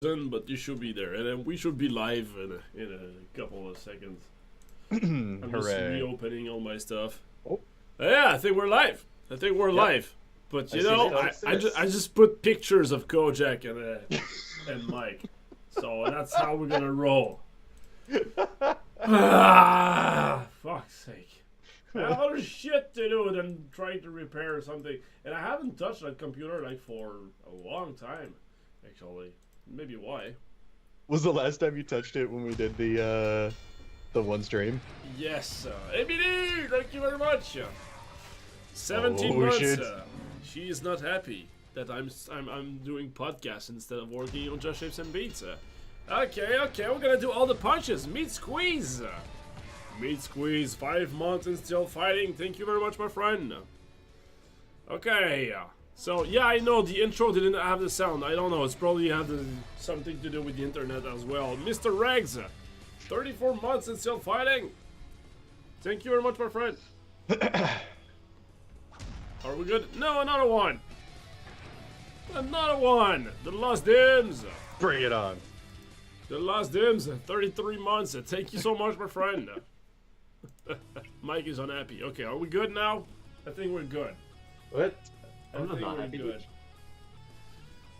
But you should be there, and then we should be live in a couple of seconds. I'm just Hooray. reopening all my stuff. Oh. Yeah, I think we're live. Live. But you know, I just put pictures of Kojak and Mike, so that's how we're gonna roll. Fuck's sake! I have other shit to do than trying to repair something, and I haven't touched that computer like for a long time, actually. Maybe why? Was the last time you touched it when we did the one stream? Yes, ABD, thank you very much. 17 Oh, months. shit. She is not happy that I'm doing podcasts instead of working on Just Shapes and Beats. Okay, we're gonna do all the punches. Meat squeeze. Meat squeeze. 5 months and still fighting. Thank you very much, my friend. Okay. So, yeah, I know the intro didn't have the sound. I don't know. It's probably had something to do with the internet as well. Mr. Regs, 34 months and still fighting. Thank you very much, my friend. Are we good? No, another one. Another one. The Lost Dims. Bring it on. The Lost Dims, 33 months. Thank you so much, my friend. Mike is unhappy. Okay, are we good now? I think we're good. What? I I'm think not we're happy. good.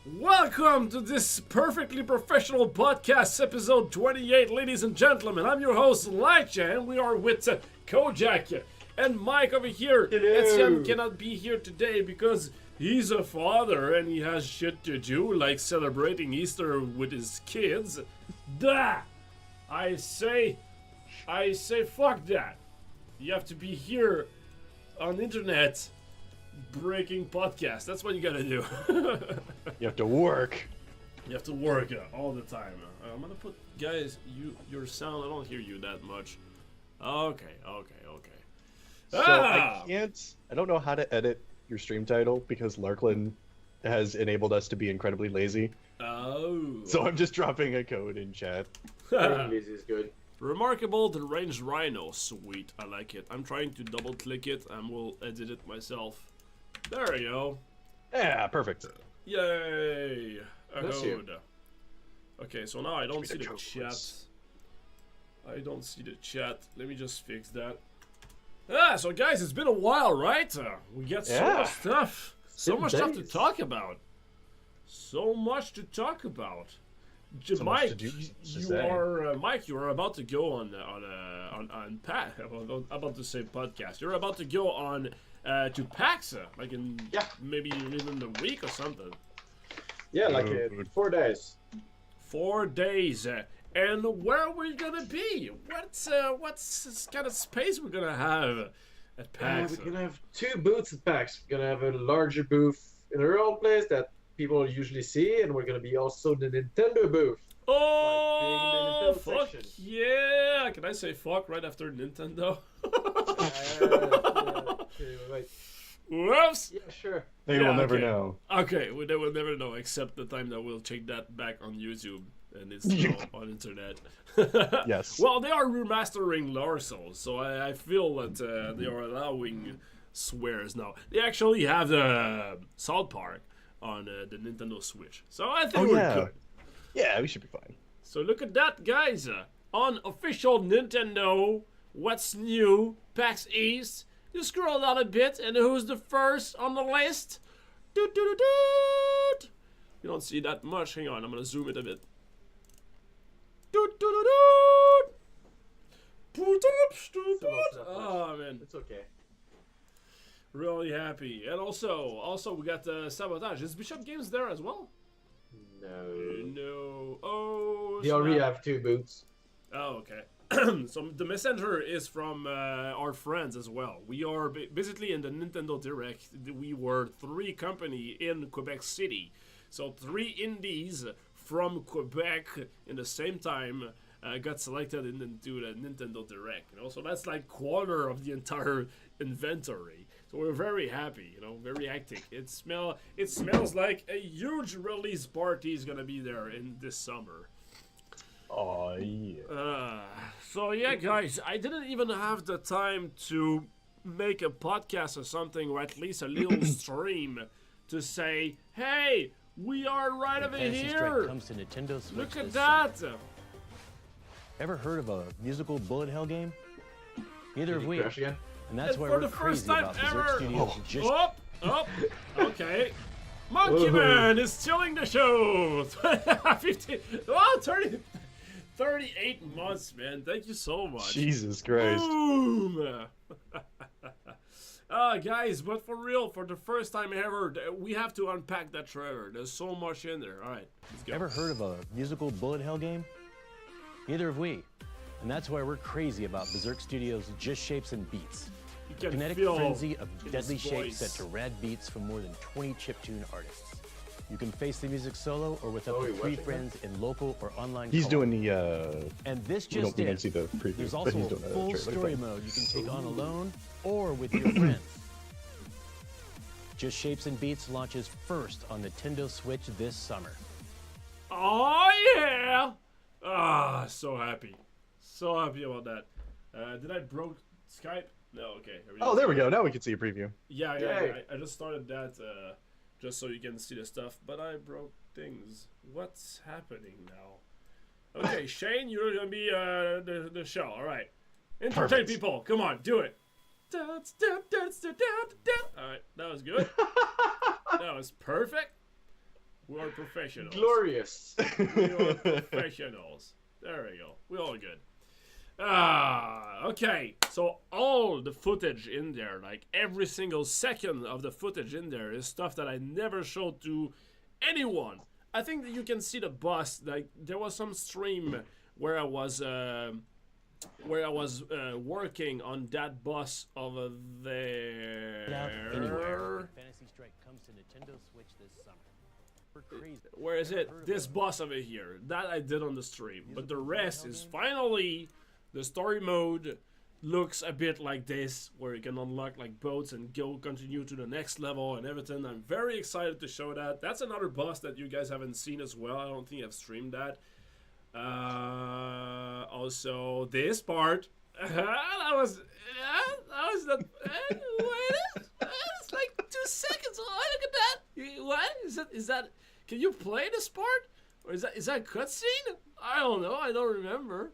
Welcome to this perfectly professional podcast, episode 28, ladies and gentlemen. I'm your host, Lycha, and we are with Kojak and Mike over here. Hello. Etienne cannot be here today because he's a father and he has shit to do, like celebrating Easter with his kids. Duh! I say, fuck that. You have to be here on the internet. Breaking podcast. That's what you gotta do. You have to work. You have to work all the time. I'm gonna put, guys, your sound. I don't hear you that much. Okay. So I don't know how to edit your stream title because Larklin has enabled us to be incredibly lazy. Oh. So I'm just dropping a code in chat. Being busy is good. Remarkable deranged rhino. Sweet. I like it. I'm trying to double click it and we'll edit it myself. There you go. Yeah, perfect. Yay. A Bless you. code. Okay, so now I don't see the the code, chat. please. I don't see the chat. Let me just fix that. So guys, it's been a while, right? We got so Yeah. much stuff. So Been much stuff to days. talk about. So much to talk about. So much Mike, to do, to you say. are Mike. You are about to go on Pat. About to say podcast. You're about to go on to PAX, like in maybe even a week or something. Yeah, like Dude. 4 days. 4 days. And where are we gonna be? What's kind of space we're gonna have at PAX? We're gonna have 2 booths at PAX. We're gonna have a larger booth in our own place that people usually see, and we're gonna be also the Nintendo booth. Oh, Like, being in the Nintendo fuck section. yeah! Can I say fuck right after Nintendo? Wait. Whoops! Yeah, sure. They Yeah, will never okay. know. Okay, well, they will never know except the time that we'll check that back on YouTube and it's now on internet. Yes. Well, they are remastering Larso, so I feel that they are allowing swears now. They actually have the South Park on the Nintendo Switch, so I think we're good. Yeah, we should be fine. So look at that, guys. On official Nintendo, what's new? PAX East. You scroll down a bit, and who's the first on the list? Doot, doot, doot, doot. You don't see that much. Hang on, I'm gonna zoom it a bit. Doot, doot, doot, doot. Poot up, stupid. Oh man, It's okay. really happy. And also we got Sabotage. Is Bishop Games there as well? No. No. Oh. They already snap. have 2 booths. Oh, okay. So the messenger is from our friends as well. We are basically in the Nintendo Direct. We were 3 company in Quebec City, so 3 indies from Quebec in the same time got selected into the Nintendo Direct. You know, so that's like quarter of the entire inventory. So we're very happy. You know, very hectic. It smells like a huge release party is gonna be there in this summer. Oh yeah. So yeah, guys, I didn't even have the time to make a podcast or something, or at least a little stream to say, hey, We are right over Fantasy here. Strike comes to Nintendo Switch Look at this that. summer. Ever heard of a musical bullet hell game? Neither have we. Crash again? And that's And why for we're the first crazy time about Berserk ever. Studios just Okay. Monkey Man is stealing the show. 15, 38 months, man. Thank you so much. Jesus Christ. Boom. Guys, but for real, for the first time ever, we have to unpack that trailer. There's so much in there. All right, let's go. Ever heard of a musical bullet hell game? Neither have we. And that's why we're crazy about Berserk Studios' Just Shapes and Beats. You can Kinetic feel frenzy of his deadly shapes voice. set to rad beats from more than 20 chiptune artists. You can face the music solo or with up Oh, to you're 3 watching friends in local or online He's co-op. doing the And this we just don't in. see the preview, There's but also he's a doing a full trailer. story mode you can take on alone or with your friends. Just Shapes and Beats launches first on Nintendo Switch this summer. Oh yeah! Ah, so happy. So happy about that. Did I broke Skype? No, okay. Oh, there we go. Now we can see a preview. Yeah. Yay. I just started that just so you can see the stuff, but I broke things. What's happening now? Okay, Shane, you're gonna be the show. All right, entertain Perfect. people. Come on, do it. All right, that was good. That was perfect. We are professionals. Glorious. We are professionals. There we go. We're all good. Okay. So all the footage in there, like every single second of the footage in there, is stuff that I never showed to anyone. I think that you can see the boss. Like there was some stream where I was working on that boss over there. Anywhere. Fantasy Strike comes to Nintendo Switch this summer. We're crazy. Where is it? This boss over here. That I did on the stream. But the rest is finally the story mode looks a bit like this, where you can unlock like boats and continue to the next level and everything. I'm very excited to show that. That's another boss that you guys haven't seen as well. I don't think I've streamed that. Also this part. that was the. Wait, it's like 2 seconds. Oh, look at that. What is that? Can you play this part, or is that a cutscene? I don't know. I don't remember.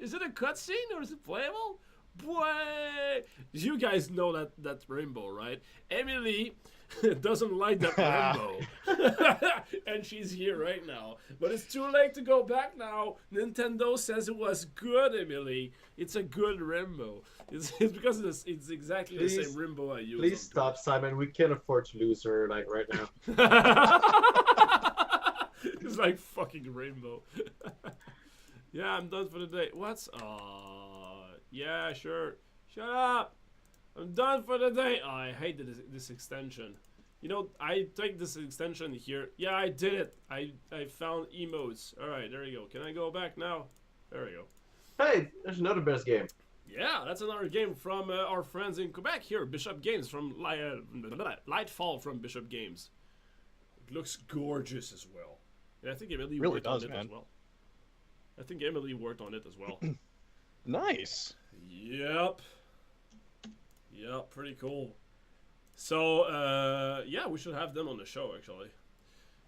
Is it a cutscene or is it playable? Boy, you guys know that rainbow, right? Emily doesn't like that rainbow, and she's here right now. But it's too late to go back now. Nintendo says it was good, Emily. It's a good rainbow. It's because it's exactly the same rainbow I use. Please stop, Simon. We can't afford to lose her like right now. It's like fucking rainbow. Yeah, I'm done for the day. What's yeah, sure. Shut up. I'm done for the day. Oh, I hate this extension. You know, I take this extension here. Yeah, I did it. I found emotes. All right, there you go. Can I go back now? There we go. Hey, there's another best game. Yeah, that's another game from our friends in Quebec here, Bishop Games from Lightfall from Bishop Games. It looks gorgeous as well. And I think Emily Really worked does, on it man. as well. I think Emily worked on it as well. Nice. Yep, pretty cool. So, yeah, we should have them on the show, actually.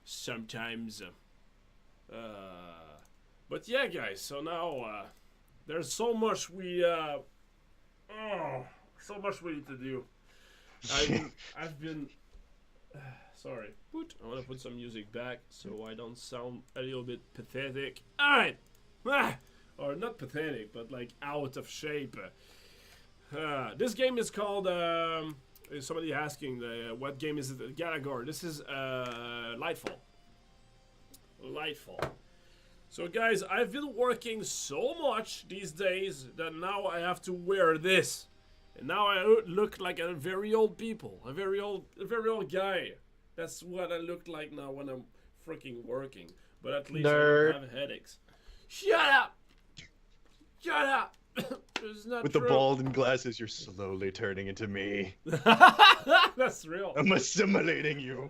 Sometimes. But yeah, guys, so now, there's so much so much we need to do. I've been... Sorry. I want to put some music back so I don't sound a little bit pathetic. Alright! Or not pathetic, but like out of shape. This game is called, somebody asking, what game is it? Galagor. This is Lightfall. So guys, I've been working so much these days that now I have to wear this. And now I look like a very old people. A very old guy. That's what I look like now when I'm freaking working. But at least Nerd. I don't have headaches. Shut up! It's not With true. the bald and glasses, you're slowly turning into me. That's real. I'm assimilating you.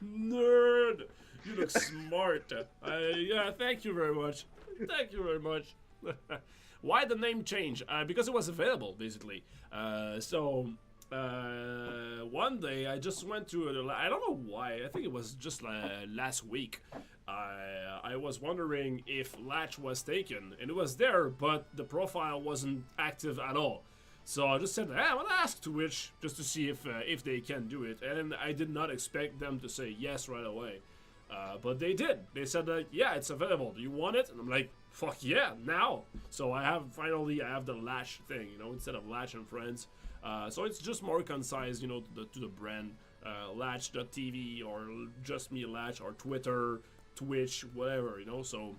Nerd! You look smart. Yeah, thank you very much. Why the name change? Because it was available, basically. One day I just went to I don't know why. I think it was just last week. I was wondering if Latch was taken, and it was there, but the profile wasn't active at all. So I just said, I want to ask Twitch just to see if they can do it, and I did not expect them to say yes right away. But they did. They said that, yeah, it's available. Do you want it? And I'm like, fuck yeah, now. So I have the Latch thing, instead of Latch and Friends. So it's just more concise, to the brand. Latch.tv or just me Latch or Twitter, Twitch, whatever, So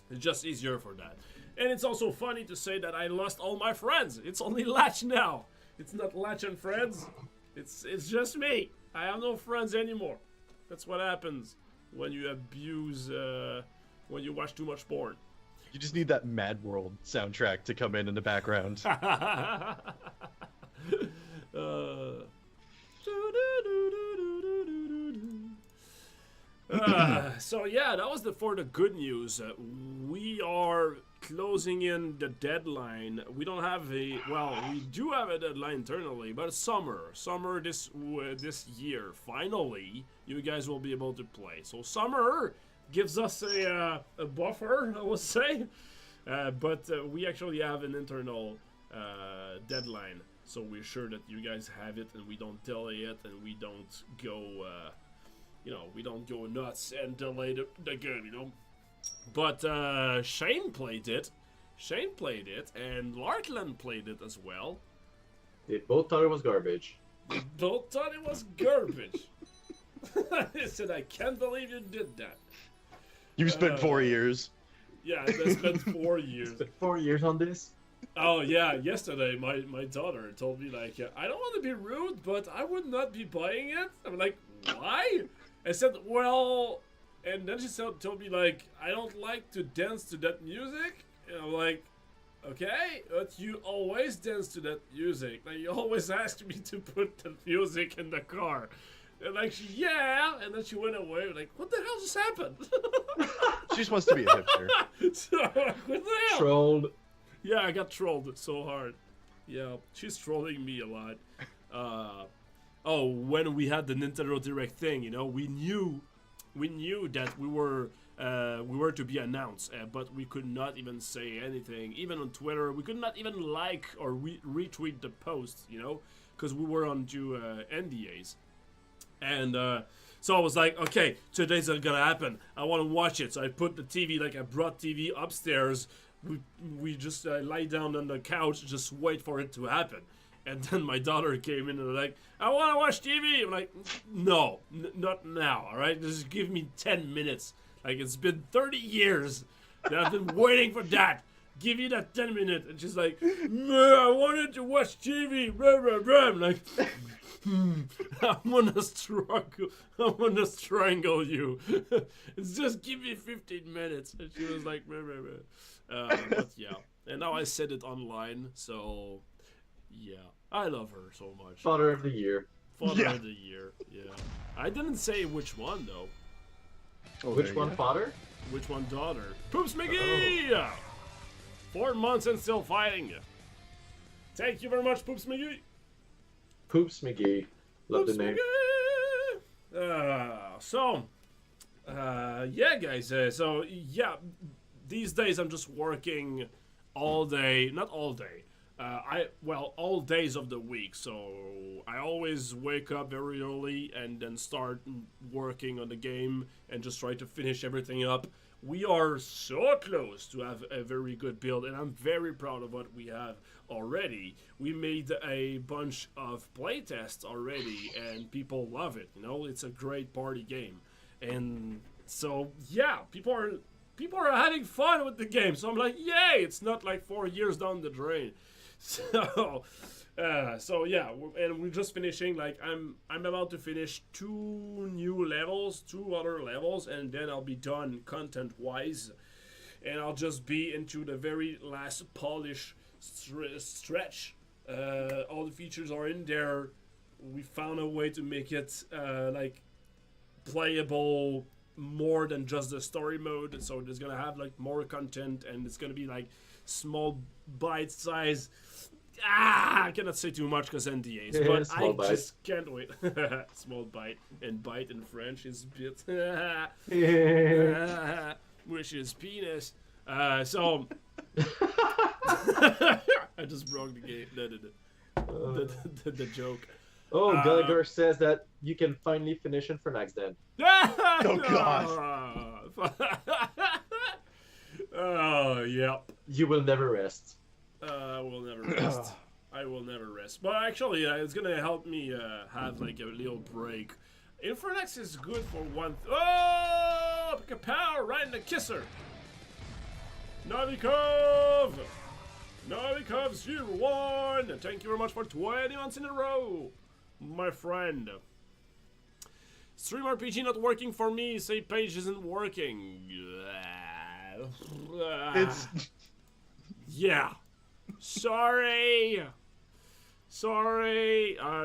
it's just easier for that. And it's also funny to say that I lost all my friends. It's only Latch now. It's not Latch and Friends. It's just me. I have no friends anymore. That's what happens when you abuse, when you watch too much porn. You just need that Mad World soundtrack to come in the background. So yeah, that was for the good news. We are closing in the deadline. We don't have we do have a deadline internally, but it's summer this year. Finally, you guys will be able to play. So summer gives us a buffer, I would say, but we actually have an internal deadline. So we're sure that you guys have it, and we don't delay it, and we don't go, we don't go nuts and delay the game, But Shane played it, and Larkland played it as well. They both thought it was garbage. They both thought it was garbage. They said, I can't believe you did that. You spent 4 years. Yeah, I spent 4 years. Spent 4 years on this? Oh yeah, yesterday my daughter told me like, I don't want to be rude, but I would not be buying it. I'm like, why? I said, well, and then she told me like, I don't like to dance to that music. And I'm like, okay, but you always dance to that music. Like you always ask me to put the music in the car. And like, yeah, and then she went away. Like, what the hell just happened? She just wants to be a hipster. So, what the hell? Trolled. Yeah, I got trolled so hard. Yeah, she's trolling me a lot. When we had the Nintendo Direct thing, we knew that we were to be announced, but we could not even say anything. Even on Twitter, we could not even like or retweet the post, because we were on to NDAs. And so I was like, okay, today's not gonna happen. I want to watch it. So I put the TV, I brought TV upstairs. We just lie down on the couch, just wait for it to happen. And then my daughter came in and like, I want to watch TV. I'm like, no, not now, all right? Just give me 10 minutes. Like, it's been 30 years that I've been waiting for that. Give me that 10 minutes. And she's like, I wanted to watch TV. I'm like, I'm gonna strangle you. It's just give me 15 minutes. And she was like, but yeah. And now I said it online, so yeah. I love her so much. Father of the year. Father of the year, yeah. I didn't say which one, though. Oh, which one, father? Which one, daughter? Poops McGee! Oh. 4 months and still fighting. Thank you very much, Poops McGee. Poops McGee. Love Poops the name. Yeah, guys. These days I'm just working all day. Not all day. All days of the week. So I always wake up very early and then start working on the game and just try to finish everything up. We are so close to have a very good build, and I'm very proud of what we have already. We made a bunch of playtests already, and people love it. It's a great party game, and so yeah, people are having fun with the game. So I'm like, yay! It's not like 4 years down the drain. So yeah, and we're just finishing. Like I'm about to finish 2 other levels, and then I'll be done content-wise, and I'll just be into the very last polish stretch. All the features are in there. We found a way to make it playable more than just the story mode. So there's gonna have more content, and it's gonna be small bite size. I cannot say too much because NDAs, but I just can't wait. Small bite, and bite in French is bit, which is penis. So I just broke the game. The joke. Oh, Gallagher says that you can finally finish Infernax then. Oh God. Oh, yep. You will never rest. I will never rest. I will never rest. But actually, it's gonna help me have like a little break. Infernax is good for one. Oh, kapow! Right in the kisser. Novikov 01. Thank you very much for 20 months in a row, my friend. Stream RPG not working for me. Say page isn't working. It's yeah. Sorry.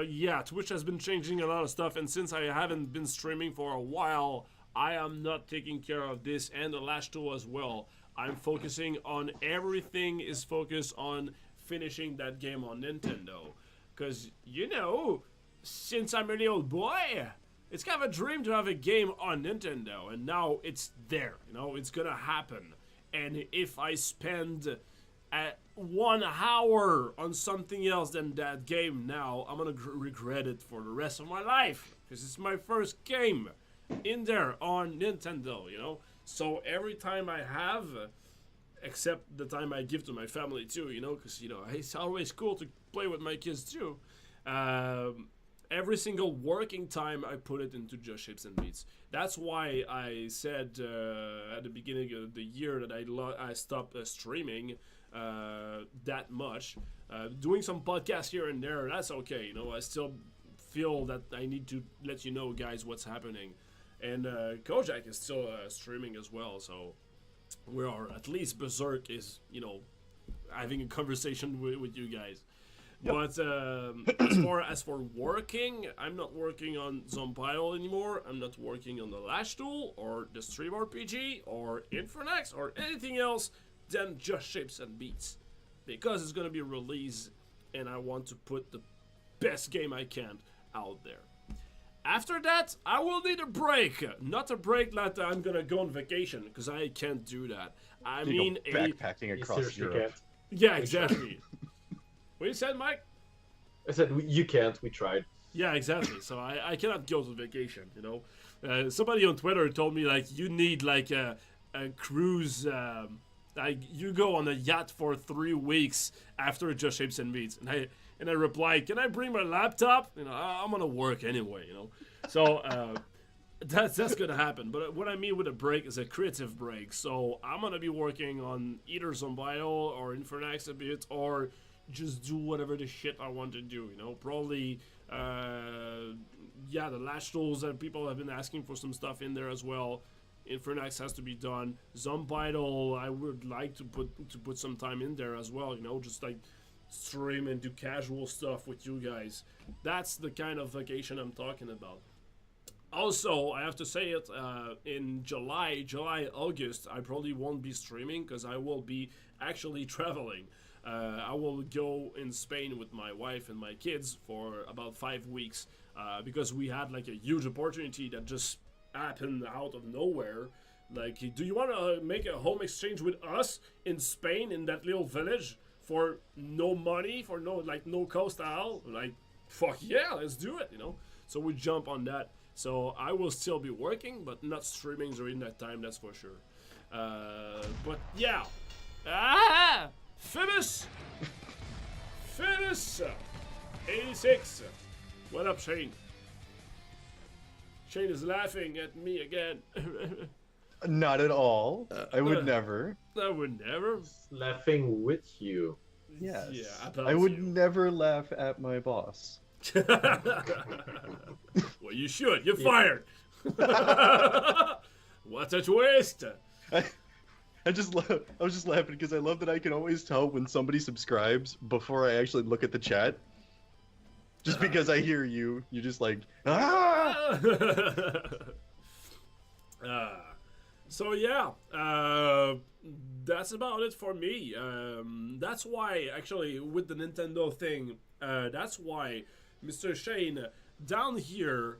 Yeah, Twitch has been changing a lot of stuff, and since I haven't been streaming for a while, I am not taking care of this and the Lash tool as well. I'm focusing on everything is focused on finishing that game on Nintendo. Because, you know, since I'm a little boy, it's kind of a dream to have a game on Nintendo, and now it's there, you know, it's gonna happen. And if I spend 1 hour on something else than that game now, I'm gonna regret it for the rest of my life, because it's my first game in there on Nintendo, you know. So every time I have, except the time I give to my family too, you know, because, you know, it's always cool to play with my kids too. Every single working time I put it into Just Shapes and Beats. That's why I said at the beginning of the year that I stopped streaming that much. Doing some podcasts here and there, that's okay, you know. I still feel that I need to let you know, guys, what's happening. And Kojak is still streaming as well, so we are, at least Berserk is, you know, having a conversation with you guys. Yep. But as for working, I'm not working on Zombidle anymore. I'm not working on the Lash Tool or the Stream RPG or Infernax or anything else than Just Shapes and Beats, because it's gonna be released, and I want to put the best game I can out there. After that, I will need a break. Not a break that I'm gonna go on vacation, because I can't do that. I mean, backpacking across Europe. Yeah, exactly. What you said, Mike? I said you can't. We tried. Yeah, exactly. So I cannot go to vacation. You know, somebody on Twitter told me like you need like a cruise. Like you go on a yacht for 3 weeks after Just Shapes and Beats, and I replied, "Can I bring my laptop? You know, I'm gonna work anyway. You know, so that's gonna happen. But what I mean with a break is a creative break. So I'm gonna be working on either Zombidle or Infernax a bit, or just do whatever the shit I want to do. You know, probably the Lash tools that people have been asking for some stuff in there as well. Infernax has to be done. Zombidle, I would like to put some time in there as well. You know, just like stream and do casual stuff with you guys. That's the kind of vacation I'm talking about. Also, I have to say it, in July, August, I probably won't be streaming because I will be actually traveling. I will go in Spain with my wife and my kids for about 5 weeks because we had like a huge opportunity that just happened out of nowhere. Like, do you want to make a home exchange with us in Spain in that little village for no money, for no cost at all? Like, fuck yeah, let's do it, you know? So we jump on that. So I will still be working, but not streaming during that time, that's for sure. But yeah. Famous 86. What up, Shane? Shane is laughing at me again. Not at all. I would never. I would never. Laughing with you. Yes. Yeah, I would never laugh at my boss. Well, you should. You're fired. What a twist. I was just laughing because I love that I can always tell when somebody subscribes before I actually look at the chat. Just because I hear you're just like, ah! So yeah, that's about it for me. That's why, actually, with the Nintendo thing, that's why Mr. Shane down here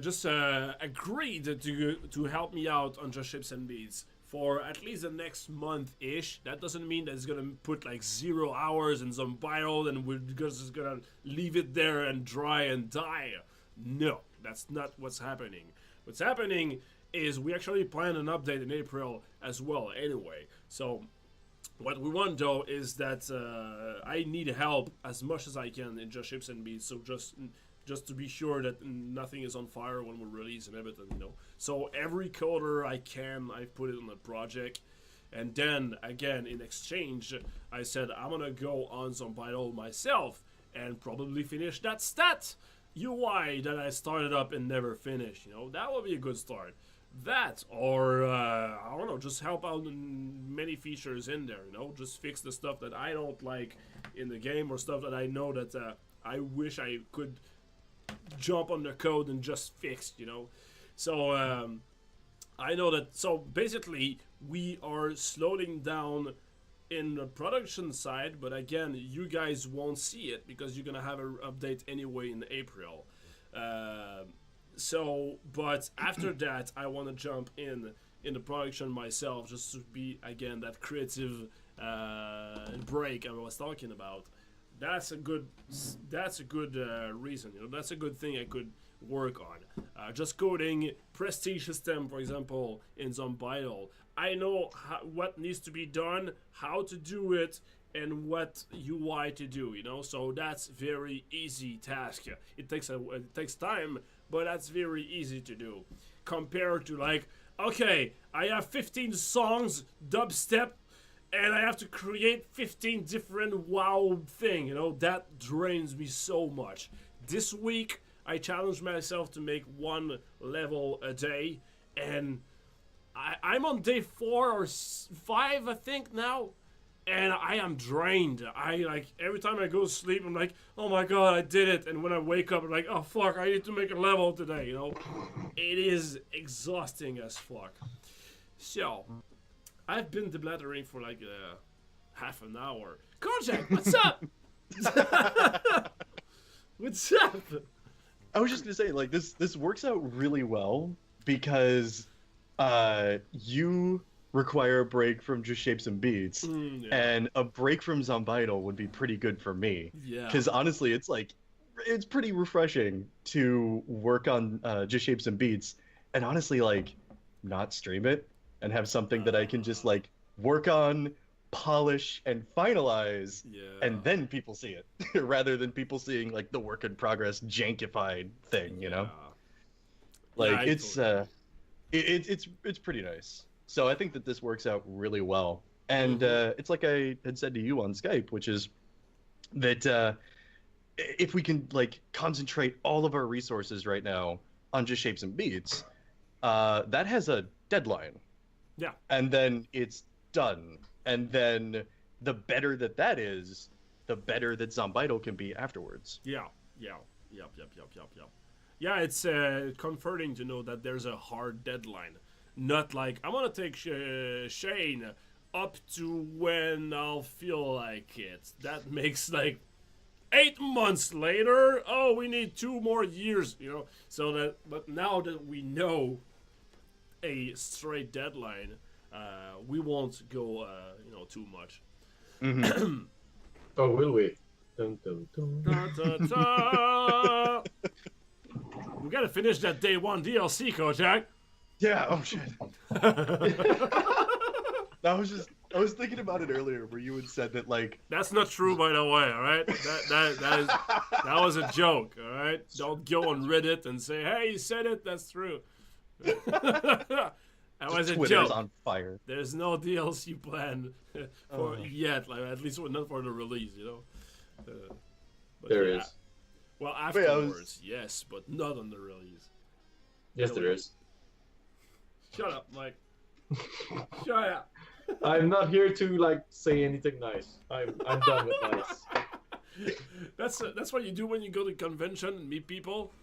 just agreed to help me out on Just Ships and Beats for at least the next month-ish. That doesn't mean that it's gonna put like 0 hours in Zombidle and we're just gonna leave it there and dry and die. No, that's not what's happening. What's happening is we actually plan an update in April as well anyway. So what we want though is that I need help as much as I can in Just Ships and Beats. So just to be sure that nothing is on fire when we release and everything, you know. So every coder I can, I put it on the project. And then, again, in exchange, I said I'm gonna go on Zombidle myself and probably finish that stat UI that I started up and never finished, you know. That would be a good start. That, or, I don't know, just help out in many features in there, you know. Just fix the stuff that I don't like in the game or stuff that I know that I wish I could jump on the code and just fix, you know. So I know that. So basically we are slowing down in the production side, but again, you guys won't see it because you're gonna have an update anyway in April. So but after that I want to jump in the production myself, just to be again that creative break I was talking about. That's a good reason, you know. That's a good thing I could work on. Just coding prestige system, for example, in Zombidle. I know what needs to be done, how to do it, and what UI to do, you know. So that's very easy task. It takes time, but that's very easy to do. Compared to like, okay, I have 15 songs, dubstep, and I have to create 15 different WoW thing, you know. That drains me so much. This week, I challenged myself to make 1 level a day, and I'm on day 4 or 5, I think, now, and I am drained. I, like, every time I go to sleep, I'm like, oh my god, I did it, and when I wake up, I'm like, oh fuck, I need to make a level today, you know. It is exhausting as fuck. So I've been deblathering for like half an hour. Kojak, what's up? What's up? I was just gonna say, like, this works out really well because you require a break from Just Shapes and Beats, yeah. and a break from Zombidle would be pretty good for me. Yeah. Because honestly, it's pretty refreshing to work on Just Shapes and Beats, and honestly, like, not stream it and have something that I can just like work on, polish, and finalize, and then people see it, rather than people seeing like the work in progress jankified thing, you know. Like it's pretty nice. So I think that this works out really well, and it's like I had said to you on Skype, which is that if we can like concentrate all of our resources right now on Just Shapes and Beats, that has a deadline. Yeah. And then it's done. And then the better that is, the better that Zombidle can be afterwards. Yeah. Yep. Yeah, it's comforting to know that there's a hard deadline. Not like, I'm gonna take Shane up to when I'll feel like it. That makes like 8 months later. Oh, we need 2 more years, you know. So that, but now that we know a straight deadline, we won't go, too much. Mm-hmm. Oh, will we? Dun, dun, dun. Da, da, da. We gotta finish that day 1 DLC, Kojak. Yeah. Oh shit. I was thinking about it earlier, where you had said that like. That's not true, by the way. All right, that was a joke. All right, don't go on Reddit and say, "Hey, you said it. That's true." That was a Twitter's joke. on fire. There's no DLC plan for yet, like at least not for the release, you know. But There is. Well, afterwards, yes, but not on the release. Yes, there is. Shut up, Mike. Shut up. I'm not here to like say anything nice. I'm done with nice. That's what you do when you go to convention and meet people.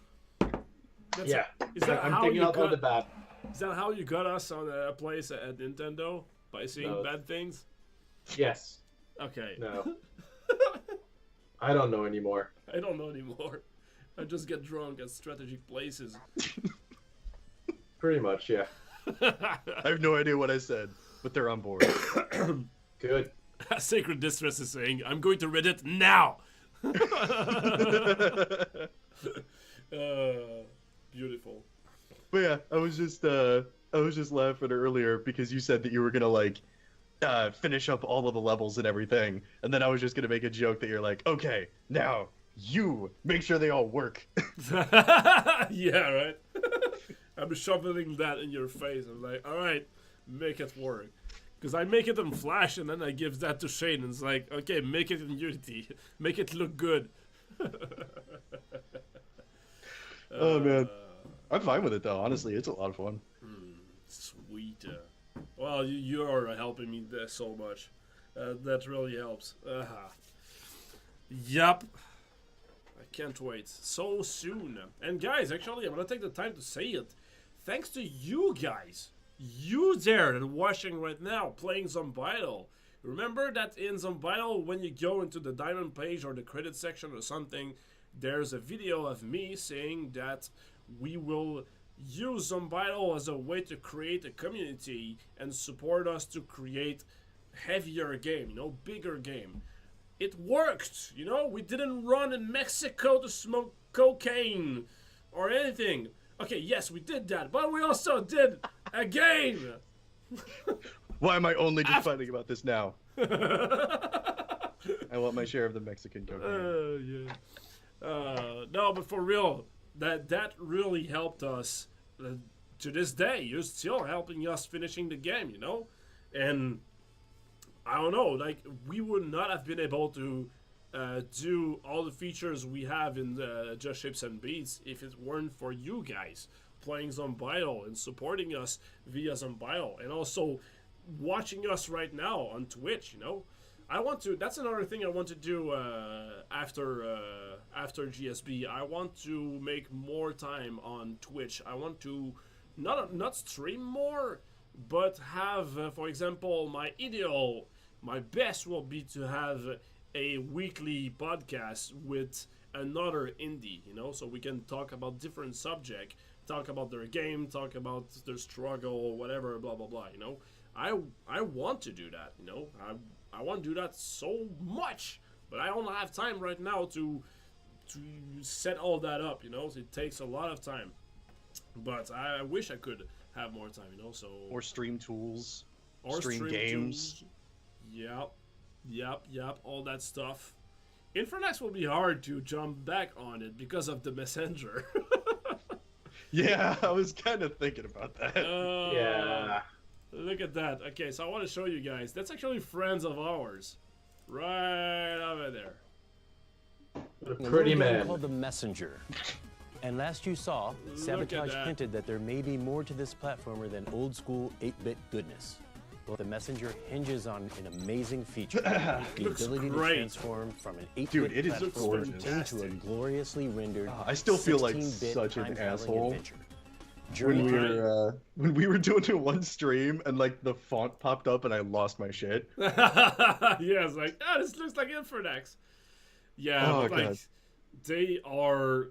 Yeah. Is that I'm how taking you out all got? the bad. Is that how you got us on a place at Nintendo? By saying No. bad things? Yes. Okay. No. I don't know anymore. I don't know anymore. I just get drunk at strategic places. Pretty much, yeah. I have no idea what I said, but they're on board. Good. Sacred Distress is saying, I'm going to Reddit now! Beautiful. But yeah, I was just laughing earlier because you said that you were gonna like finish up all of the levels and everything, and then I was just gonna make a joke that you're like, okay, now you make sure they all work. Yeah, right? I'm shoveling that in your face. I'm like, alright, make it work. Because I make it in Flash and then I give that to Shane and it's like, okay, make it in Unity. Make it look good. Oh man, I'm fine with it though. Honestly, it's a lot of fun. Sweet. Well, you are helping me there so much. That really helps. Yup. I can't wait. So soon. And guys, actually, I'm gonna take the time to say it. Thanks to you guys. You there that are watching right now, playing Zombidle. Remember that in Zombidle, when you go into the diamond page or the credit section or something, there's a video of me saying that we will use Zombidle as a way to create a community and support us to create heavier game, you know, bigger game. It worked, you know, we didn't run in Mexico to smoke cocaine or anything. Okay, yes, we did that, but we also did a game. Why am I only just finding about this now? I want my share of the Mexican cocaine. Yeah. No, but for real, that really helped us. To this day, you're still helping us finishing the game, you know? And I don't know, like, we would not have been able to do all the features we have in the Just Shapes and Beats if it weren't for you guys playing Zombidle and supporting us via Zombidle and also watching us right now on Twitch, you know? That's another thing I want to do after GSB. I want to make more time on Twitch. I want to not stream more, but have, for example, my best will be to have a weekly podcast with another indie, you know, so we can talk about different subject, talk about their game, talk about their struggle, whatever, blah blah blah, you know. I want to do that, you know. I want to do that so much, but I don't have time right now to set all that up, you know. So it takes a lot of time, but I wish I could have more time, you know. So Or stream tools, or stream games. Tools. Yep, all that stuff. Infernex will be hard to jump back on it because of the messenger. Yeah, I was kind of thinking about that. Yeah. Look at that. Okay, so I want to show you guys. That's actually friends of ours. Right over there. A A pretty little game man. called The Messenger. And last you saw, Look at Sabotage that. hinted that there may be more to this platformer than old school 8-bit goodness. Well, The Messenger hinges on an amazing feature, the Looks ability great. to transform from an 8-bit Dude, it is platformer gorgeous. into a gloriously rendered I still feel like 16-bit such an time-traveling asshole adventure. when we were doing it one stream and like the font popped up and I lost my shit. Yeah, it's like, this looks like Infernex. Yeah, Oh, but like, God. they are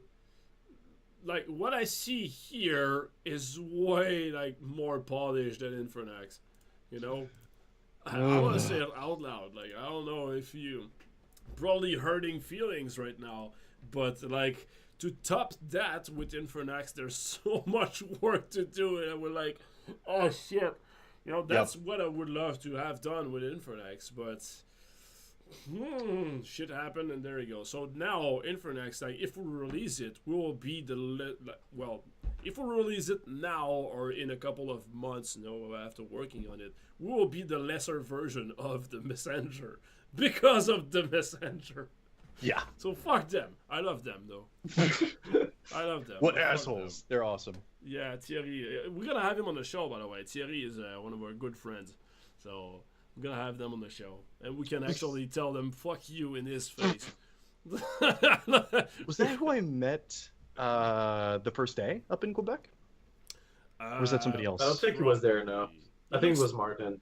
like what I see here is way like more polished than Infernex. You know, I want to say it out loud. Like, I don't know if you probably hurting feelings right now, but like to top that with Infernex, there's so much work to do, and we're like, oh shit, you know, that's what I would love to have done with Infernex, but shit happened, and there you go. So now Infernex, like, if we release it, we will be if we release it now or in a couple of months, you know, after working on it, we will be the lesser version of the Messenger because of the Messenger. Yeah. So fuck them. I love them though. I love them. What Fuck them. assholes? They're awesome. Yeah, Thierry. We're gonna have him on the show, by the way. Thierry is one of our good friends, so we're gonna have them on the show, and we can actually tell them "fuck you" in his face. Was that who I met the first day up in Quebec? Or was that somebody else? I don't think he was there. No, I think it was Martin.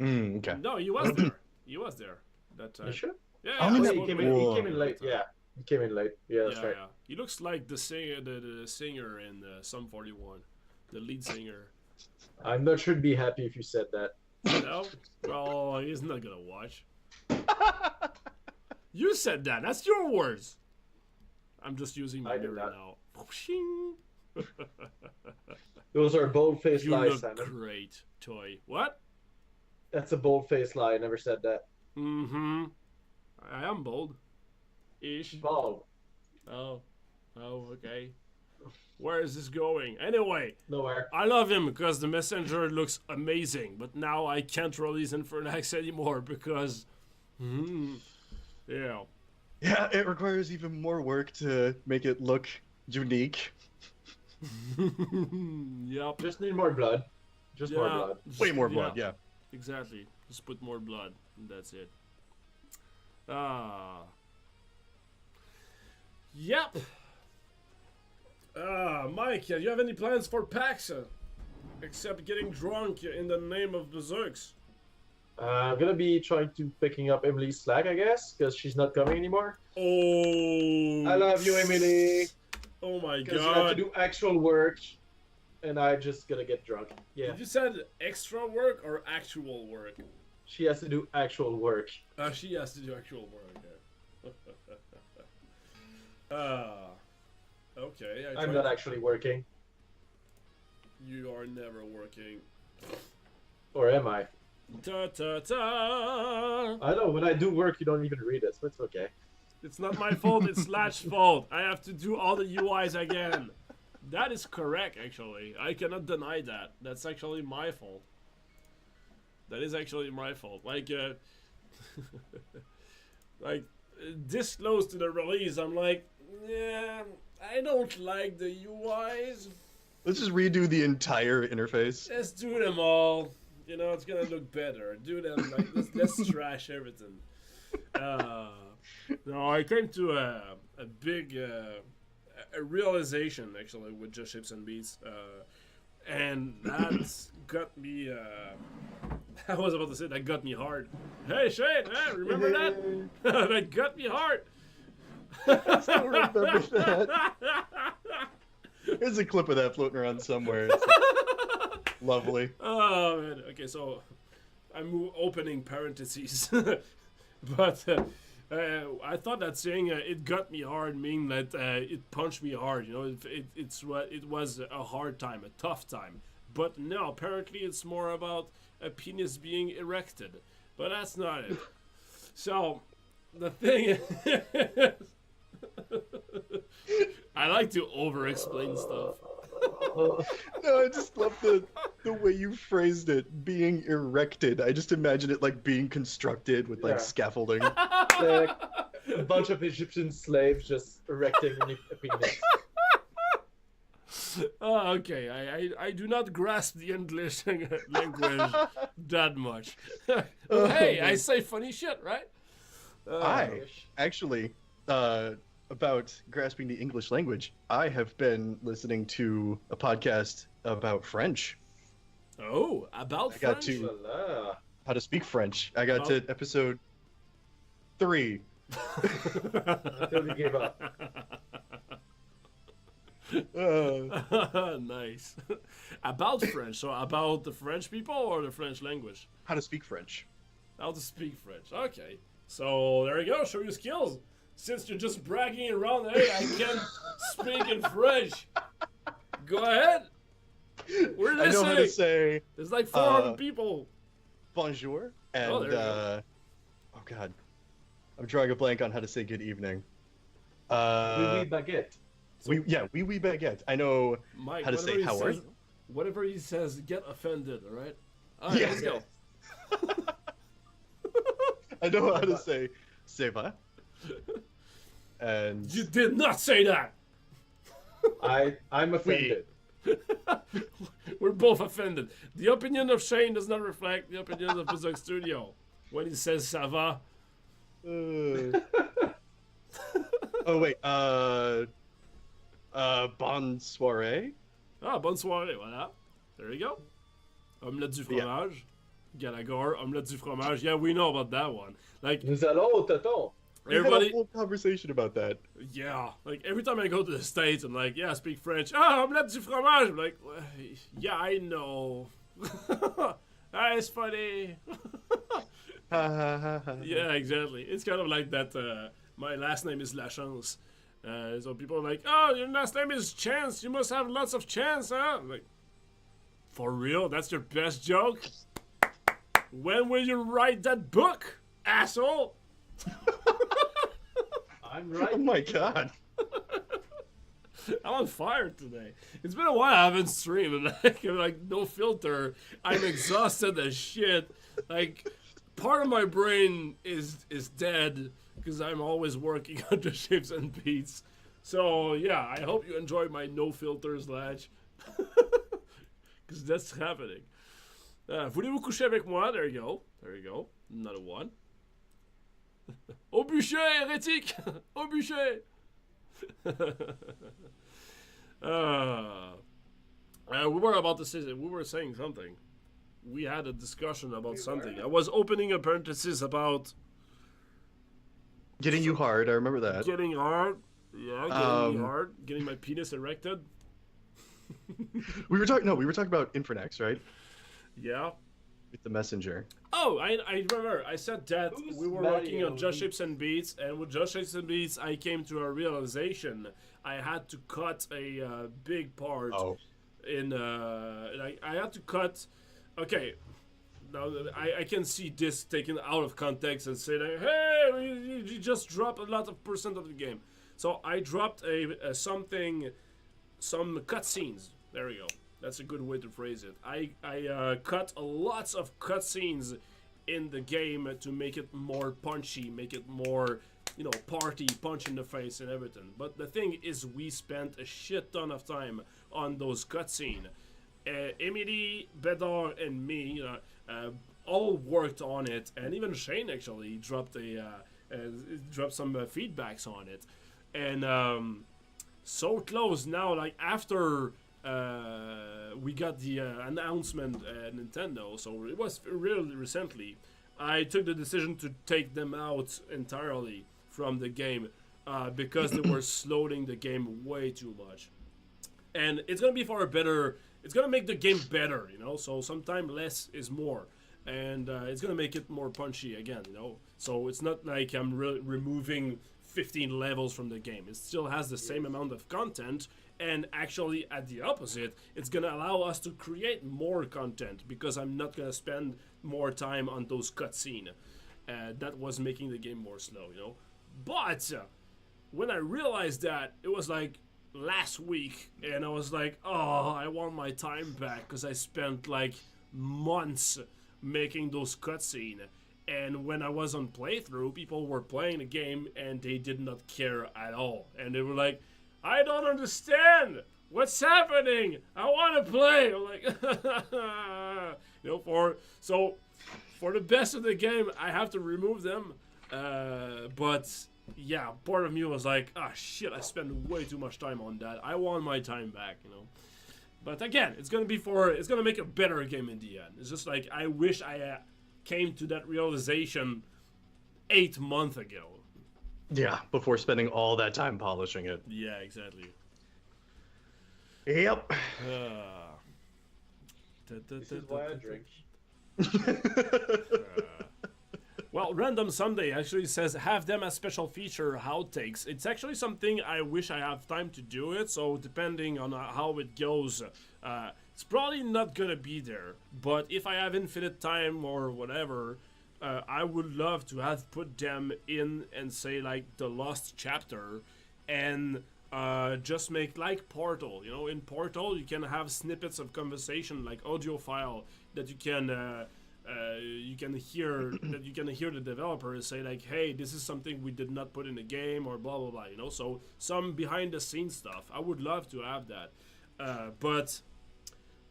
Okay. No, he was there. He was there that time. You sure? Yeah, Oh, yeah, yeah, He came in late. Yeah, he came in late. Yeah, that's right. Yeah. He looks like the singer in Sum 41, the lead singer. I'm not sure he'd be happy if you said that. No? Well, he's not gonna watch. You said that. That's your words. I'm just using my I did mirror not. now. Those are bold-faced You lies, look Simon. great, toy. What? That's a bold-faced lie. I never said that. Mm-hmm. I am bold. Ish. Bald. Oh, okay. Where is this going? Anyway, Nowhere. I love him because the messenger looks amazing, but now I can't release Infernax anymore because, yeah. Yeah, it requires even more work to make it look unique. Yep. Just need more blood. Just more blood. Way more blood, yeah. Exactly. Just put more blood, and that's it. Yep. Mike, do you have any plans for PAX? Except getting drunk in the name of Berserks? I'm gonna be trying to picking up Emily's slack, I guess, because she's not coming anymore. Oh. I love you, Emily. Oh my Because you have to god. do actual work, and I just gonna get drunk. Yeah, Did you said extra work or actual work? she has to do actual work. She has to do actual work. Okay. I'm not actually working, You are never working. or am I? Ta ta ta. I know when I do work, you don't even read it, so it's okay. It's not my fault, it's Latch's fault. I have to do all the UIs again. That is correct, actually. I cannot deny that. That's actually my fault. That is actually my fault. Like, like, this close to the release, I'm like, yeah, I don't like the UIs. Let's just redo the entire interface. Let's do them all. You know, it's gonna look better. Do them like let's trash everything. No, I came to a big a realization actually with Just Shapes and Beats, and that's got me. I was about to say that got me hard. Hey Shane, hey, remember that? That got me hard. I still remember that. There's a clip of that floating around somewhere. It's lovely. Oh man. Okay, so I'm opening parentheses, but I thought that saying "it got me hard" mean that it punched me hard. You know, it was a hard time, a tough time. But no, apparently it's more about a penis being erected. But that's not it. So the thing is, I like to over-explain stuff. No, I just love the way you phrased it, being erected. I just imagine it like being constructed with like Yeah. scaffolding. Like a bunch of Egyptian slaves just erecting a penis. Oh, okay, I do not grasp the English language that much. Hey, I say funny shit, right? I actually, about grasping the English language, I have been listening to a podcast about French. Oh, about I got French? to Voila. how to speak French. I got Oh. to episode 3. Until you gave up. Nice. About French, so about the French people or the French language? How to speak French. How to speak French. Okay. So there you go, show your skills. Since you're just bragging around, hey, I can speak in French. Go ahead. We're I know how to listening. say There's like 400 people. bonjour and Oh, there you go. oh god, I'm drawing a blank on how to say good evening. Oui, oui, baguette. Oui baguette. I know Mike, how to whatever say he how are says, you. whatever he says, get offended, all right? All right, Yeah. let's go. I know how to say ça va. And You did not say that. I'm offended. We're both offended. The opinion of Shane does not reflect the opinion of Berserk Studio when he says ça va. oh wait, bonne soirée. Ah, bonne soirée, voilà. There you go. Omelette du fromage. Gallagher, omelette du fromage. Yeah, we know about that one. Like, Nous allons au tonton. We had a everybody, whole conversation about that. yeah. Like, every time I go to the States, I'm like, yeah, I speak French. Ah, omelette du fromage. I'm like, well, yeah, I know. Ah, it's funny. Yeah, exactly. It's kind of like that. My last name is Lachance. So people are like, oh, your last name is Chance. You must have lots of chance, huh? I'm like, for real? That's your best joke? When will you write that book, asshole? I'm right. Oh my god. I'm on fire today. It's been a while I haven't streamed. I'm like no filter. I'm exhausted as shit. Like part of my brain is dead because I'm always working on the shapes and beats. So yeah, I hope you enjoy my no filters latch. Because that's happening. Voulez-vous coucher avec moi? There you go. There you go. Another one. Au bûcher, hérétique! Au bûcher! We were about to say that we were saying something. We had a discussion about something. I was opening a parenthesis about Getting you hard, I remember that. getting hard. Yeah, getting me hard. Getting my penis erected. We were talking about Infernex, right? Yeah. With the messenger. Oh, I remember. I said that Who's we were Mario working on Just Beats? Shapes and Beats, and with Just Shapes and Beats, I came to a realization. I had to cut a big part Oh. in. I had to cut. Okay, now I can see this taken out of context and say like, hey, you just dropped a lot of percent of the game. So I dropped some cutscenes. There we go. That's a good way to phrase it. I cut lots of cutscenes in the game to make it more punchy, make it more, party, punch in the face and everything. But the thing is, we spent a shit ton of time on those cutscenes. Emily, Bedar, and me all worked on it, and even Shane actually dropped some feedbacks on it, and so close now. Like after we got the announcement at Nintendo, so it was really recently. I took the decision to take them out entirely from the game because they were slowing the game way too much, and it's gonna be for a better. It's gonna make the game better, So sometimes less is more, and it's gonna make it more punchy again, So it's not like I'm removing 15 levels from the game. It still has the same amount of content, and actually at the opposite, it's gonna allow us to create more content because I'm not gonna spend more time on those cutscenes. That was making the game more slow, But when I realized that, it was like last week, and I was like, oh, I want my time back because I spent like months making those cutscenes. And when I was on playthrough, people were playing the game and they did not care at all. And they were like, I don't understand. What's happening? I want to play. I'm like, for the best of the game, I have to remove them. But yeah, part of me was like, ah, shit, I spent way too much time on that. I want my time back, But again, it's gonna make a better game in the end. It's just like I wish I came to that realization 8 months ago. Yeah, before spending all that time polishing it. Yeah, exactly. Yep. This is why I drink. Well, Random Sunday actually says have them as special feature outtakes. It's actually something I wish I have time to do it. So depending on how it goes, it's probably not gonna be there. But if I have infinite time or whatever, I would love to have put them in and say like the lost chapter, and just make like Portal. In Portal you can have snippets of conversation like audio file that you can hear the developer say like, hey, this is something we did not put in the game, or blah blah blah. So some behind the scenes stuff. I would love to have that, but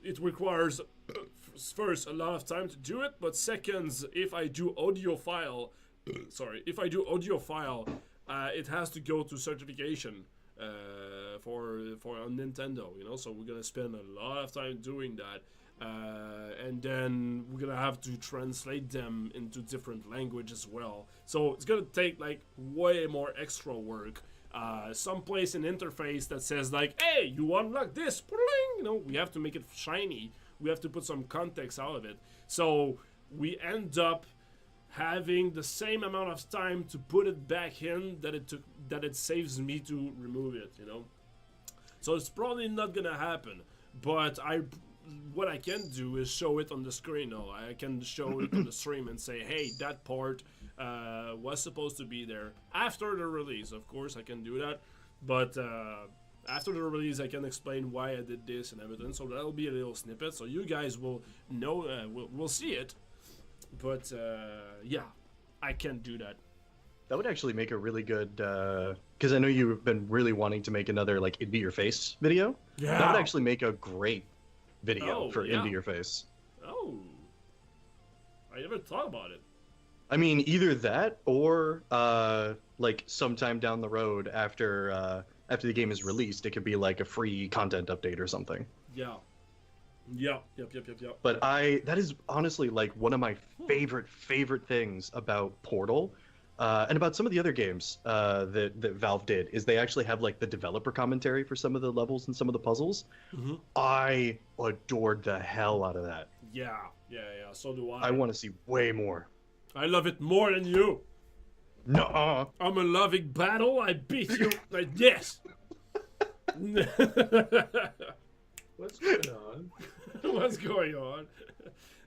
it requires first a lot of time to do it, but seconds, if I do audio file, it has to go to certification for on Nintendo, you know. So we're gonna spend a lot of time doing that, and then we're gonna have to translate them into different language as well. So it's gonna take like way more extra work. Someplace in interface that says like, hey, you unlock this, you know, we have to make it shiny. We have to put some context out of it. So we end up having the same amount of time to put it back in that it saves me to remove it, you know. So it's probably not gonna happen. But what I can do is show it on the screen. No, I can show it on the stream and say, hey, that part was supposed to be there after the release. Of course, I can do that, but after the release, I can explain why I did this and everything. So that'll be a little snippet, so you guys will know, will see it. But yeah, I can do that. That would actually make a really good, because I know you've been really wanting to make another like Into Your Face video. Yeah. That would actually make a great video for yeah. Into Your Face. Oh, I never thought about it. I mean, either that or like sometime down the road after the game is released, it could be like a free content update or something. Yeah. Yep. But that is honestly like one of my favorite things about Portal, and about some of the other games that Valve did, is they actually have like the developer commentary for some of the levels and some of the puzzles. Mm-hmm. I adored the hell out of that. Yeah. So do I. I want to see way more. I love it more than you. No. I'm a loving battle. I beat you. Like yes. What's going on? What's going on?